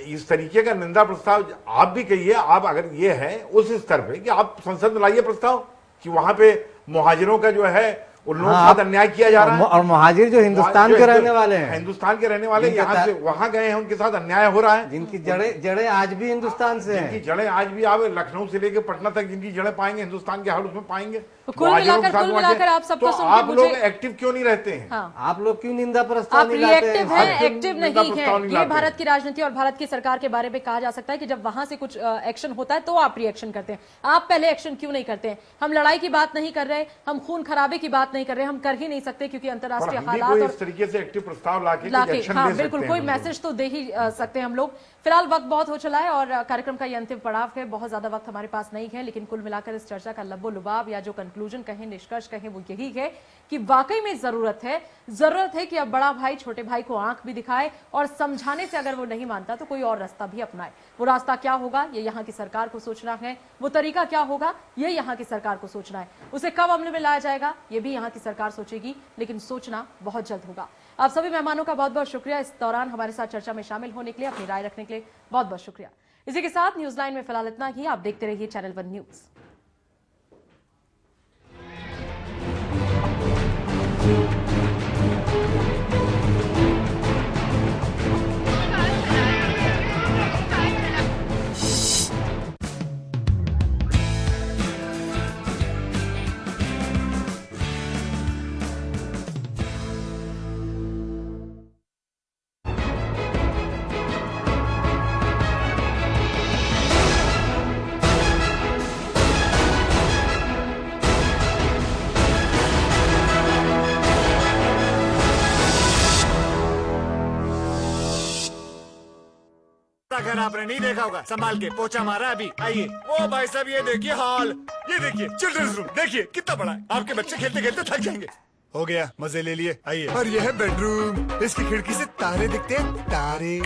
इस तरीके का निंदा प्रस्ताव आप भी कहिए। आप अगर ये है उस स्तर पे कि आप संसद में लाइए प्रस्ताव कि वहां पे मुहाजिरों का जो है उन लोगों के साथ अन्याय किया जा रहा है, और मुहाजिर जो हिंदुस्तान के रहने वाले हैं, हिंदुस्तान के रहने वाले यहाँ से वहां गए हैं, उनके साथ अन्याय हो रहा है, जिनकी जड़ें आज भी हिंदुस्तान से हैं, जिनकी जड़ें आज भी आप लखनऊ से लेकर पटना तक जिनकी जड़ें पाएंगे हिंदुस्तान के, हर उसमें पाएंगे। कुल मिलाकर आप सबको तो आप लोग एक्टिव क्यों नहीं रहते हैं? हाँ। आप लोग क्यों निंदा प्रस्ताव नहीं लाते हैं? आप रिएक्टिव हैं, एक्टिव नहीं है। ये लाते भारत की राजनीति और भारत की सरकार के बारे में कहा जा सकता है कि जब वहां से कुछ एक्शन होता है तो आप रिएक्शन करते हैं। आप पहले एक्शन क्यों नहीं करते हैं? हम लड़ाई की बात नहीं कर रहे, हम खून खराबे की बात नहीं कर रहे, हम कर ही नहीं सकते क्योंकि अंतर्राष्ट्रीय हालात और इस तरीके से एक्टिव प्रस्ताव लाके हाँ बिल्कुल, कोई मैसेज तो दे ही सकते हैं हम लोग। फिलहाल वक्त बहुत हो चला है और कार्यक्रम का ये अंतिम पड़ाव है, बहुत ज्यादा वक्त हमारे पास नहीं है, लेकिन कुल मिलाकर इस चर्चा का लब्बो लुबाब या जो कंक्लूजन कहें, निष्कर्ष कहें, वो यही है कि वाकई में जरूरत है कि अब बड़ा भाई छोटे भाई को आंख भी दिखाए और समझाने से अगर वो नहीं मानता तो कोई और रास्ता भी अपनाए। वो रास्ता क्या होगा ये यहाँ की सरकार को सोचना है, वो तरीका क्या होगा ये यहाँ की सरकार को सोचना है, उसे कब अमल में लाया जाएगा ये भी यहाँ की सरकार सोचेगी, लेकिन सोचना बहुत जल्द होगा। आप सभी मेहमानों का बहुत बहुत शुक्रिया, इस दौरान हमारे साथ चर्चा में शामिल होने के लिए, अपनी राय रखने के लिए बहुत बहुत शुक्रिया। इसी के साथ न्यूज लाइन में फिलहाल इतना ही। आप देखते रहिए चैनल 1 न्यूज। अगर आपने नहीं देखा होगा, संभाल के पोछा मारा अभी। आइए, ओ भाई साहब ये देखिए हॉल, ये देखिए चिल्ड्रंस रूम, देखिए कितना बड़ा है। आपके बच्चे खेलते खेलते थक जाएंगे। हो गया, मजे ले लिए। आइए, और ये है बेडरूम, इसकी खिड़की से तारे दिखते हैं, तारे।